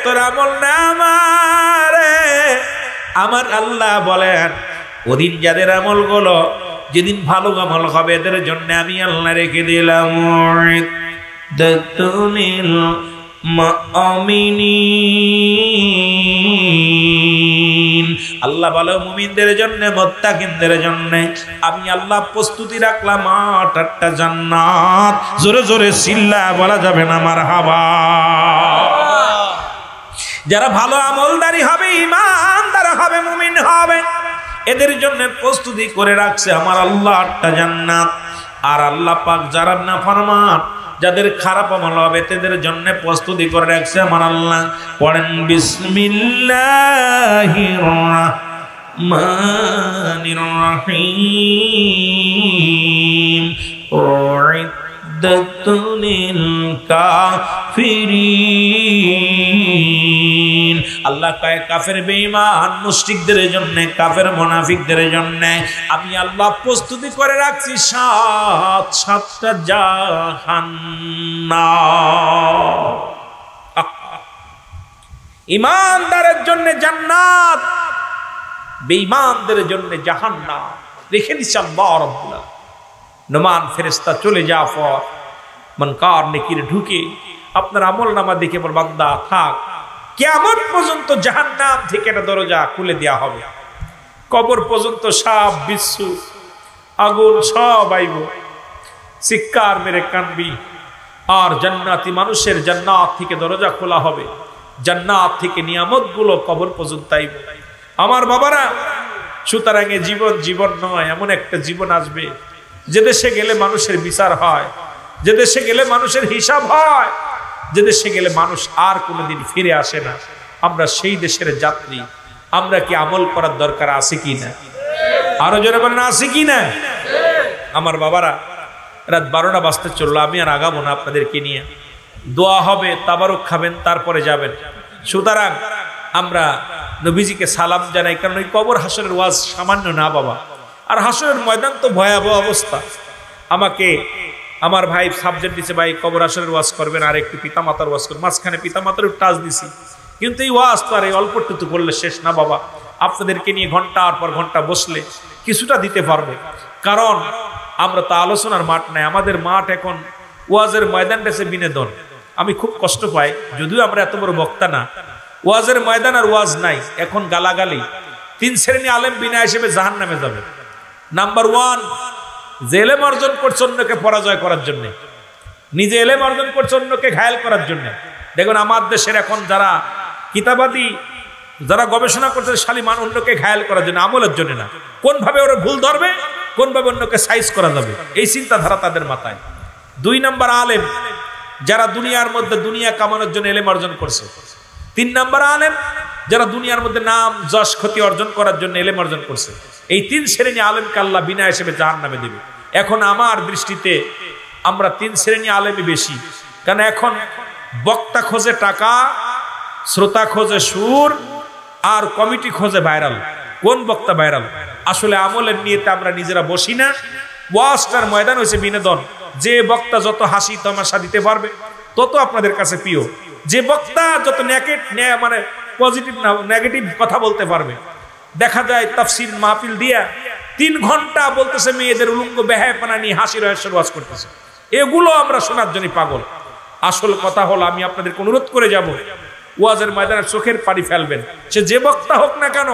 Speaker 1: তোর আমল নামা রে। আমার আল্লাহ বলেন, ওদিন যাদের আমল গুলো, যেদিন ভালো আমল হবে, এদের জন্য আমি আল্লাহ রেখে দিলাম আল্লাহ বলো মুমিনদের জন্য, মুত্তাকিনদের জন্য আমি আল্লাহ প্রস্তুতি রাখলাম 8টা জান্নাত। জোরে জোরে চিল্লা বলা যাবে না মারহাবা। যারা ভালো আমলদারি হবে, ঈমানদার হবে, মুমিন হবে, এদের জন্য প্রস্তুতি করে রাখছে আমার আল্লাহ 8টা জান্নাত। আর আল্লাহ পাক যারা নাফরমান, যাদের খারাপ আমল হবে, তাদের জন্য প্রস্তুতি করে রাখছে আমার আল্লাহ। পড়েন বিসমিল্লাহির রাহমানির রহিম। উইদ্দাতুল কাফিরিন। আল্লাহ কয় কাফের বেঈমান মুশরিকদের জন্য, কাফের মুনাফিকদের জন্য আমি আল্লাহ প্রস্তুতি করে রাখছি 7টা জাহান্নাম। ঈমানদারের জন্য জান্নাত, বেঈমানদের জন্য জাহান্নাম রেখে দিয়েছে আল্লাহ রাব্বুল আলামিন। নুমান ফেরেশতা চলে যাওয়ার পর মনকার নেকির ঢুকে আপনার আমল নামা দেখে বল বান্দা থাক, কিয়ামত পর্যন্ত জাহান্নাম থেকে একটা দরজা খুলে দেওয়া হবে, কবর পর্যন্ত সাপ বিচ্ছু আগুন সব আইব, চিৎকার মেরে কানবি, আর জান্নাতি মানুষের জান্নাত থেকে দরজা খোলা হবে, জান্নাত থেকে নিয়ামত গুলো কবর পর্যন্ত আইব। আমার বাবারা, সুতরাং এ জীবন জীবন নয়, এমন একটা জীবন আসবে যে দেশে গেলে মানুষের বিচার হয়, যে দেশে গেলে মানুষের হিসাব হয়, যে দেশে গেলে মানুষ আর কোনোদিন ফিরে আসে না। আমরা সেই দেশের যাত্রী, আমরা কি আমল করার দরকার আছে কি না? আরো জোরে বলেন আছে কি না? আমার বাবারা, রাত 12টা বাজতে চললো, আমি আর আগাবো না আপনাদেরকে নিয়ে। দোয়া হবে, তাবারক খাবেন, তারপরে যাবেন। সুতরাং আমরা নবীজিকে সালাম জানাই, কারণ ওই কবর হাসরের ওয়াজ সামান্য না বাবা। আর হাসরের ময়দান তো ভয়াবহ অবস্থা। আমাকে আমার ভাই সাবজেক্ট দিছে, ভাই কবর হাসরের ওয়াজ করবেন, আর একটু পিতামাতার ওয়াজ করবেন। মাঝখানে পিতামাতার টাচ দিছি, কিন্তু এই ওয়াজ তো আর এই অল্পটুকু করলে শেষ না বাবা। আপনাদেরকে নিয়ে ঘন্টার পর ঘন্টা বসলে কিছুটা দিতে পারবো, কারণ আমরা তো আলোচনার মাঠ নাই, আমাদের মাঠ এখন ওয়াজের ময়দানটা সে বিনোদন। আমি খুব কষ্ট পাই, যদিও আমরা এত বড় বক্তা না। ওয়াজের ময়দান আর ওয়াজ নাই, এখন গালাগালি। 3 শ্রেণী আলেম বিনা হিসেবে জাহান্নামে যাবে। নাম্বার 1, যে এলেম অর্জন করছে অন্যকে পরাজয় করার জন্য, নিজে এলেম অর্জন করছে অন্যকে ঘায়েল করার জন্য। দেখুন আমার দেশের এখন যারা কিতাবাদি, যারা গবেষণা করছে শালিমান, অন্যকে ঘায়েল করার জন্য, আমলের জন্য না। কোন ভাবে ওরা ভুল ধরবে, কোন ভাবে অন্যকে সাইজ করা যাবে, এই চিন্তাধারা তাদের মাথায়। 2 নাম্বার আলেম, যারা দুনিয়ার মধ্যে দুনিয়া কামানোর জন্য এলেম অর্জন করছে। 3 নাম্বার আলেম, যারা দুনিয়ার মধ্যে নাম যশ ক্ষতি অর্জন করার জন্য এলেম অর্জন করছে। এই 3 শ্রেণী আলেমকে আল্লাহ বিনা হিসেবে জাহান্নামে দেবে। এখন আমার দৃষ্টিতে আমরা 3 শ্রেণী আলেমই বেশি, কারণ এখন বক্তা খোঁজে টাকা, শ্রোতা খোঁজে সুর, আর কমিটি খোঁজে ভাইরাল। কোন বক্তা ভাইরাল? আসলে আমলের নিয়েতে আমরা নিজেরা বসি না। ওয়াজটার ময়দান হয়েছে বিনোদন। যে বক্তা যত হাসি তামাশা দিতে পারবে তত আপনাদের কাছে প্রিয়। যে বক্তা যত মানে পজিটিভ না নেগেটিভ কথা বলতে পারবে। দেখা যায় তাফসীর মাহফিল দিয়া 3 ঘন্টা বলতেছে মেয়েদের উলঙ্গ বেহায়াপনা নিয়ে হাসি রহস্যের ওয়াজ করতেছে। এগুলো আমরা শোনার জন্য পাগল। আসল কথা হলো, আমি আপনাদেরকে অনুরোধ করে যাব, ওয়াজের ময়দানে চোখের পানি ফেলবেন, সে যে বক্তা হোক না কেন।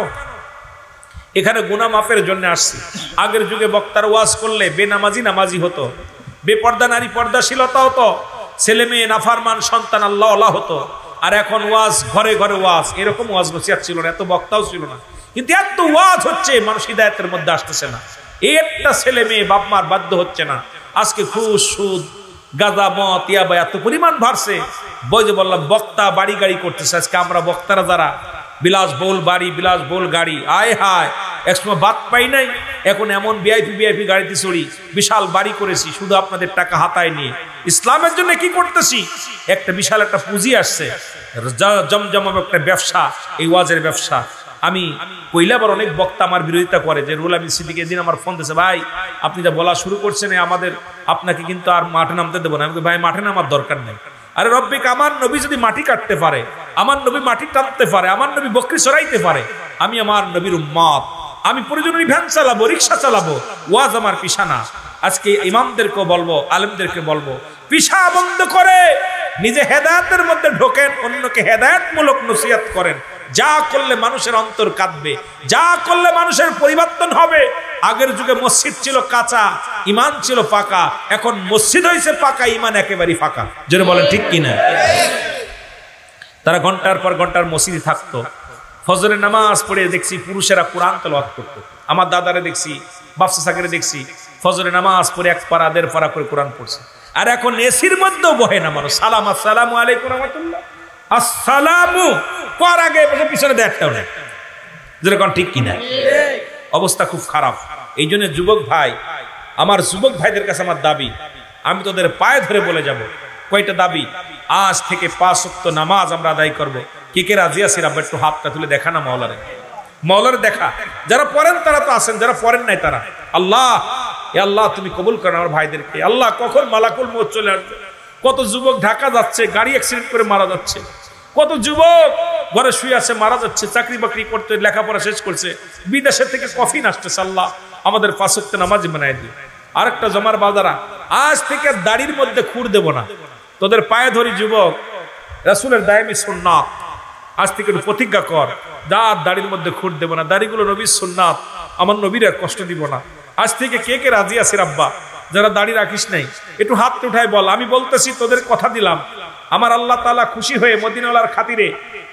Speaker 1: এখানে গুনাহ মাফের জন্য আসছে। আগের যুগে বক্তার ওয়াজ করলে বেনামাজি নামাজি হতো, বেপর্দা নারী পর্দাশীলতা হতো, ছেলে মেয়ে নাফরমান সন্তান আল্লাহ আল্লাহ হতো। আর এখন ওয়াজ ঘরে ঘরে ওয়াজ, এরকম ওয়াজ নসিহত ছিল না, এত বক্তাও ছিল না, কিন্তু এত ওয়াজ হচ্ছে, মানুষ হিদায়াতের মধ্যে আসতেছে না। একটা ছেলে মেয়ে বাপ মার বাধ্য হচ্ছে না। আজকে ঘুষ, সুদ, গাঁজা, মদ, ইয়াবা এত পরিমাণ বাড়ছে। বই যে বললাম বক্তা বাড়ি গাড়ি করতেছে। আজকে আমরা বক্তারা যারা বিলাসবহুল বাড়ি, বিলাসবহুল গাড়ি, আয় হায়, একসময় বাদ পাই নাই, এখন এমন ভিআইপি গাড়িতে চড়ি, বিশাল বাড়ি করেছি, শুধু আপনাদের টাকা হাতায় নিয়ে। ইসলামের জন্য কি করতেছি? একটা বিশাল একটা পুঁজি আসছে, জমজম একটা ব্যবসা, এই ওয়াজের ব্যবসা। আমি কইলাবার অনেক বক্তা আমার বিরোধিতা করে, যে রুহুল আমিন সিদ্দিকী দিন আমার ফোন দিয়েছে, ভাই আপনি যা বলা শুরু করছেন আমাদের, আপনাকে কিন্তু আর মাঠে নামতে দেবো না। আমি ভাই মাঠে নামার দরকার নেই। আরে রব্বিক, আমার নবী যদি মাটি কাটতে পারে, আমার নবী মাটি টানতে পারে, আমার নবী বকরি সরাইতে পারে, আমি আমার নবীর উম্মত, আমি প্রয়োজনে ভ্যান চালাবো, রিক্সা চালাবো, ওয়াজ আমার পিছা না। আজকে ইমামদেরকে বলবো, আলেমদেরকে বলবো, পিছা বন্ধ করে নিজে হেদায়েতের মধ্যে ঢোকেন, অন্যকে হেদায়েতমূলক নসিহত করেন। যা করলে মানুষের অন্তর কাঁদবে, যা করলে মানুষের পরিবর্তন হবে। আগের যুগে মসজিদ ছিল কাঁচা, ইমান ছিল পাকা, এখন মসজিদ হয়েছে পাকা, ইমান একেবারে ফাঁকা। যেন বলেন ঠিক কিনা? তারা ঘন্টার পর ঘন্টার মসজিদে থাকতো। ফজরের নামাজ পড়ে দেখছি পুরুষেরা কোরআন তেলাওয়াত করতো। আমার দাদারে দেখছি, বাপসা সাগরে দেখছি, ফজরের নামাজ পড়ে 1 পারা 1.5 পারা করে কোরআন পড়ছে। আর এখন এসির মধ্যেও বহে না মানুষ। সালাম, আসসালামু আলাইকুম রাহমাতুল্লাহ, আসসালামু কর আগে পিছনে দেখতেও না। যেরকম ঠিক কিনা? অবস্থা খুব খারাপ। এই জন্য যুবক ভাই, আমার যুবক ভাইদের কাছে আমার দাবি, আমি তোদের পায়ে ধরে বলে যাব, কয়টা দাবি? আজ থেকে 5 ওয়াক্ত নামাজ আমরা আদায় করব। কে কে রাজি আছেন? আবার একটু হাতটা তুলে দেখা না মাওলারে, মাওলারে দেখা। যারা পড়েন তারা তো আছেন, যারা পড়েন নাই তারা, আল্লাহ এ আল্লাহ তুমি কবুল করেন আমার ভাইদেরকে। আল্লাহ কখন মালাকুল মউত চলে আসবে। কত যুবক ঢাকা যাচ্ছে, গাড়ি অ্যাক্সিডেন্ট করে মারা যাচ্ছে। কত যুবক ঘরে শুয়ে আছে, মারা যাচ্ছে। চাকরি বাকরি করতে, লেখাপড়া শেষ করছে, বিদেশের থেকে কফিন আসতেছে। আল্লাহ আমাদের 5 ওয়াক্ত নামাজি বানায় দিও। আরেকটা জমার বাজারা, আজ থেকে দাড়ির মধ্যে খুঁড় দেব না। তোদের পায়ে ধরি যুবক, রাসূলের দায়মি সুন্নাত, আজ থেকে প্রতিজ্ঞা কর, দাড়ির মধ্যে খুঁড় দেব না, দাড়িগুলো নবীর সুন্নাত, আমার নবীর কষ্ট দিব না। আজ থেকে কে কে রাজি আছিস আব্বা, যারা দাড়ি রাখিস নাই একটু হাত উঠায় বল। আমি বলতেছি, তোদের কথা দিলাম, আমার আল্লাহ তাআলা খুশি হয়ে মদিনাওয়ালার খাতিরে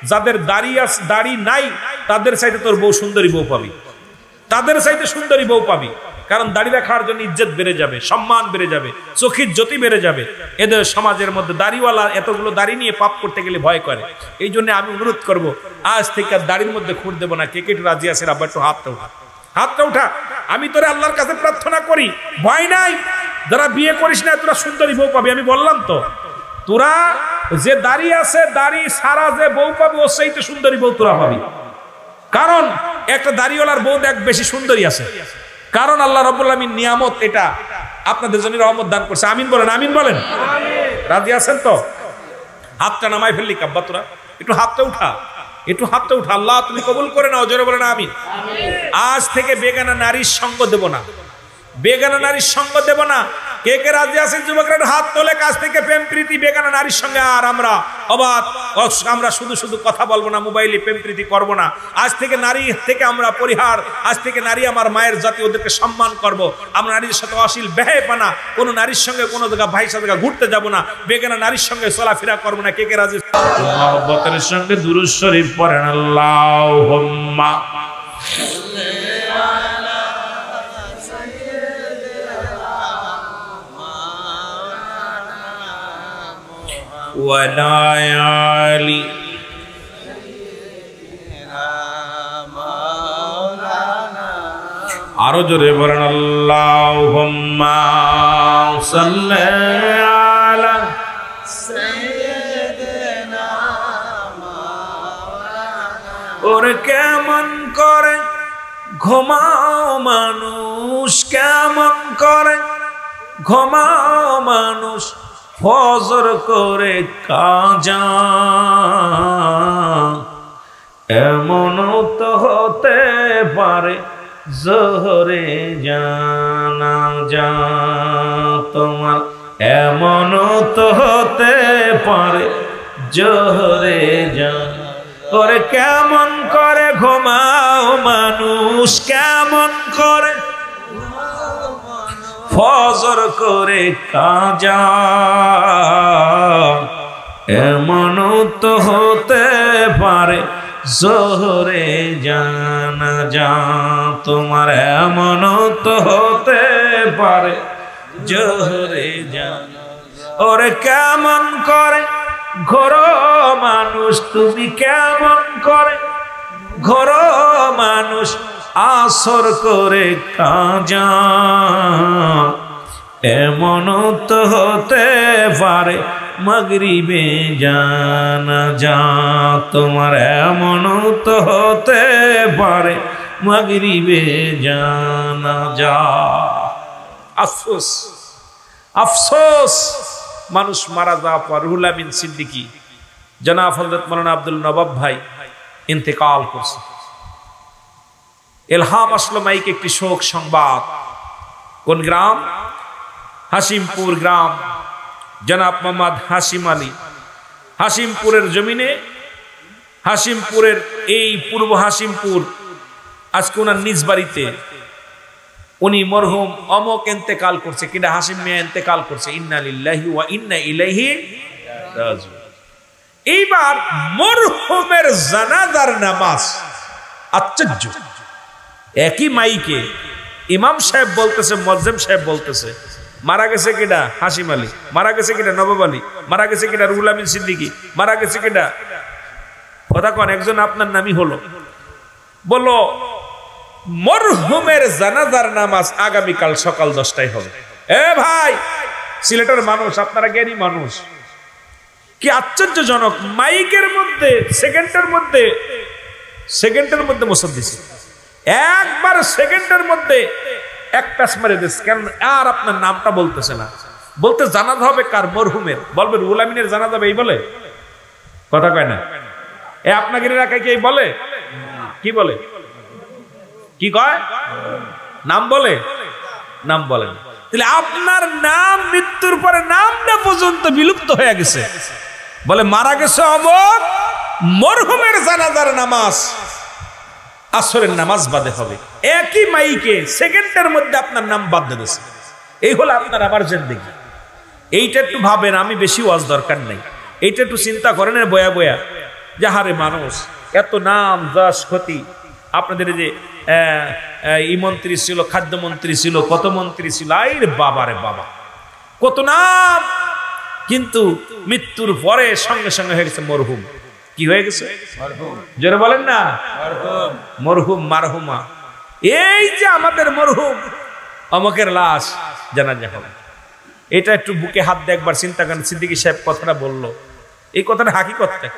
Speaker 1: যাদের দাড়ি নাই তাদের চাইতে তোর বউ সুন্দরী বউ পাবি, তাদের চাইতে সুন্দরী বউ পাবি। কারণ দাড়ি রাখার জন্য ইজ্জত বেড়ে যাবে, সম্মান বেড়ে যাবে, চোখের জ্যোতি বেড়ে যাবে। এদের সমাজের মধ্যে দাড়িওয়ালা এতগুলো দাড়ি নিয়ে পাপ করতে গেলে ভয় করে। এই জন্য আমি অনুরোধ করব, আজ থেকে আর দাড়ির মধ্যে খুঁড় দেবো না। কে কে রাজি আছে আব্বা একটু হাতটা উঠা, হাতটা উঠা। আমি তোরে আল্লাহর কাছে প্রার্থনা করি, ভয় নাই, যারা বিয়ে করিস না তোরা সুন্দরী বউ পাবি। আমি বললাম তো, তোরা যে দাড়ি আছে, দাড়ি সারা যে বউ পাবি, ওর চাইতে সুন্দরী বউ তোরা পাবি। কারণ একটা দাড়িওয়ালার বউ দেখ বেশি সুন্দরী আছে, কারণ আল্লাহ রাব্বুল আলামিন নিয়ামত এটা আপনাদের জন্য রহমত দান করছে। আমিন বলেন, আমিন বলেন। রাজি আছেন তো? হাতটা নামাই ফেললি কাব্বা, তোরা একটু হাতটা উঠা, একটু হাতটা উঠা। আল্লাহ তুমি কবুল করে নাও, জোরে বলেন আমিন। আজ থেকে বেগানা নারীর সঙ্গ দেব না, বেগানা নারীর সঙ্গ দেব না। কে কে রাজি আছেন যুবকরা হাত তোলে। কাজ থেকে প্রেম প্রীতি বেগানা নারীর সঙ্গে আর আমরা আমরা শুধু শুধু কথা বলবো না, মোবাইলে প্রেম প্রীতি করবো না। আজ থেকে নারী থেকে আমরা পরিহার, আজ থেকে নারী আমার মায়ের জাতি, ওদেরকে সম্মান করব। আমরা নারীর সাথে অশ্লীল বেহায়াপনা, কোনো নারীর সঙ্গে কোনো জায়গা ভাইসা জায়গা ঘুরতে যাব না, বেগানা নারীর সঙ্গে চলাফেরা করবো না। কে কে রাজি? মুহাব্বতের সঙ্গে দুরূদ শরীফ পড়েন, আল্লাহুম্মা ওয়ালা আলি আরো জোরে বলেন, আল্লাহুম্মা সাল্লি আলা সাইয়্যিদিনা মাওলানা। ওরে কেমন করে ঘুমাও মানুষ, কেমন করে ঘুমাও মানুষ, ফজর করে কাজা, এমন তো হতে পারে জোহরে জানাজা তোমার, এমন তো হতে পারে জোহরে জানাজা। ওরে কেমন করে ঘুমাও মানুষ, কেমন করে ফজর করে কাজা, এমন তো হতে পারে জোহরে জানাজা তোমার, এমন তো হতে পারে জোহরে জানাজা। ওরে কেমন করে ঘোরো মানুষ তুমি, কেমন করে ঘোরো মানুষ, আসর করে কাজা, এমন তো হতে পারে মাগরিবে জানাজা তোমার, এমন তো হতে পারে মাগরিবে জানাজা। আফসোস, আফসোস, মানুষ মারা যাওয়ার পর রুহুল আমিন সিদ্দিকী জনাব হযরত মাওলানা আব্দুল নবাব ভাই ইন্তেকাল করছে। এলহাম আসলো মাইকে একটি শোক সংবাদ। কোন গ্রাম? হাসিমপুর গ্রাম। জনাব মোহাম্মদ হাসিম আলী, হাসিমপুরের জমিনে, হাসিমপুরের এই পূর্ব হাসিমপুর, আজকে ওনার নিজ বাড়িতে উনি মরহুম অমক ইন্তেকাল করছে। কিনা হাসিম মিয়া ইন্তেকাল করছে। ইন্না লিল্লাহি ওয়া ইন্না ইলাইহি রাজিউন। এইবার মরহুমের জানাজার নামাজ, আশ্চর্য, একই মাইকে ইমাম সাহেব বলতেছে, মুয়াজ্জিম সাহেব বলতেছে, মারা গেছে কিনা হাসিম আলী, মারা গেছে কিনা নবাব আলী, মারা গেছে কিনা রুহুল আমিন সিদ্দিকী, মারা গেছে কিনা, কথা কোন একজন আপনার নামই হলো। বললো মরহুমের জানাজার নামাজ আগামীকাল সকাল 10টায় হবে। এ ভাই, সিলেটের মানুষ, আপনারা জ্ঞানী মানুষ, কি আশ্চর্যজনক, মাইকের মধ্যে সেকেন্ডের মধ্যে মুসদ দিছে, একবার সেকেন্ডের মধ্যে এক প্যাচ মারে দিচ্ছে। কেন? আর আপনার নামটা বলতেছে না, বলতে জানাজা হবে কার? মরহুমের। বলবে রুহুল আমিনের জানাজা হবে, এই বলে, কথা কয় না। এ আপনাদের এলাকায় কি বলে? কি বলে? কি কয়? নাম বলে? নাম বলেন। তাহলে আপনার নাম মৃত্যুর পরে নামটা পর্যন্ত বিলুপ্ত হয়ে গেছে। বলে মারা গেছে অমুক, মরহুমের জানাজার নামাজ আসরের নামাজ বাদে হবে। একই মাইকে সেকেন্ডের মধ্যে আপনার নাম বাদ দিয়েছে। এই হলো আপনার আমার জিন্দেগি। এইটা একটু ভাবেন, আমি বেশি ওয়াজ দরকার নাই, এইটা একটু চিন্তা করেন বয়া বয়া। যাহারে মানুষ এত নাম যশ ক্ষতি, আপনাদের যে ই মন্ত্রী ছিল, খাদ্যমন্ত্রী ছিল, কত মন্ত্রী ছিল, আইরে বাবা রে বাবা, কত নাম, কিন্তু মৃত্যুর পরে সঙ্গে সঙ্গে হয়ে গেছে মরহুম। কি হয়ে গেছে? জোরে বলেন না, মরহুম মারহুমা। এই যে আমাদের মরহুম অমকের লাশ জানাজা হবে, এটা একটু বুকে হাত দিয়ে একবার চিন্তা করেন। সিদ্দিকী সাহেব কথাটা বললো, এই কথাটা হাকিকতটা।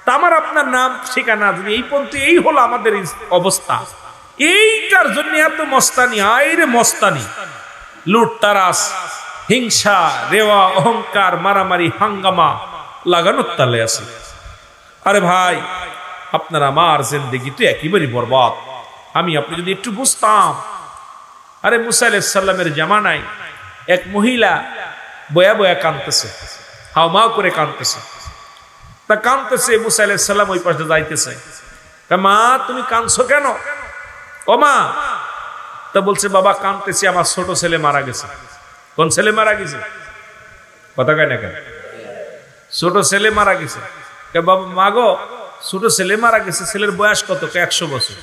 Speaker 1: তা আমার আপনার নাম ঠিকানা যদি এই পর্যন্ত, এই হলো আমাদের অবস্থা। এইটার জন্য এত মস্তানি, আইরে মস্তানি, লুটতারাস, হিংসা, রেওয়া, অহংকার, মারামারি, হাঙ্গামা লাগানোর তালে আছে। আরে ভাই, আপনার আমার জিন্দেগি তো একেবারে বরবাদ। আমি আপনি যদি একটু বুঝতাম। আরে মুসা আলাইহিস সালামের জামানায় এক মহিলা বয়া বয়া কাঁদতেছে, হাওমাও করে কাঁদতেছে। তা কাঁদতেছে, মুসা আলাইহিস সালাম ওই পাশে যাইতেছে। মা তুমি কাঁদছো কেন? ও মা। তা বলছে বাবা কাঁদতেছি, আমার ছোট ছেলে মারা গেছে। কোন ছেলে মারা গেছে? কথা কয় না কেন? ছোট ছেলে মারা গেছে। বাবা মা গো, ছোট ছেলে মারা গেছে, ছেলের বয়স কত? 100 বছর।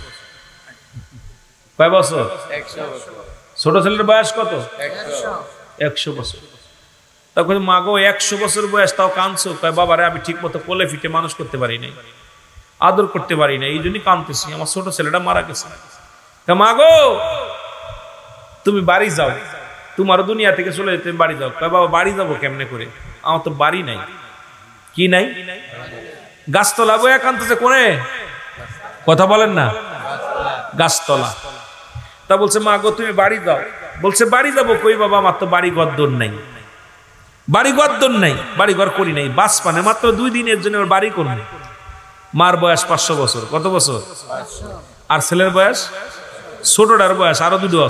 Speaker 1: কয় বছর? 100 বছর। ছোট ছেলের বয়স কত? 100 বছর। তখন মা গো 100 বছর বয়স, তাও কাঁদছো? কয় বাবা রে, আমি ঠিক মতো কোলে ফিটে মানুষ করতে পারি নাই, আদর করতে পারি না, এই জন্যই কাঁদতেছি, আমার ছোট ছেলেটা মারা গেছে। মা গো তুমি বাড়ি যাও, তোমার দুনিয়া থেকে চলে যেতে বাড়ি যাও। কয় বাবা বাড়ি যাবো কেমনে করে, আমার তো বাড়ি নাই। কি নাই? গাছতলা বয়া কাঁদতেছে। কোনে? কথা বলেন না, গাছতলা। তা বলছে মা গো তুমি বাড়ি যাও। বলছে বাড়ি যাবো কই বাবা, আমার তো বাড়ি গদ্দর নাই, বাড়ি গদ্দর নাই, বাড়ি ঘর করি নাই, বাস পানে মাত্র 2 দিনের জন্য বাড়ি করবে। মার বয়স 500 বছর। কত বছর? আর ছেলের বয়স, ছোটটার বয়স আরো 2 আছে।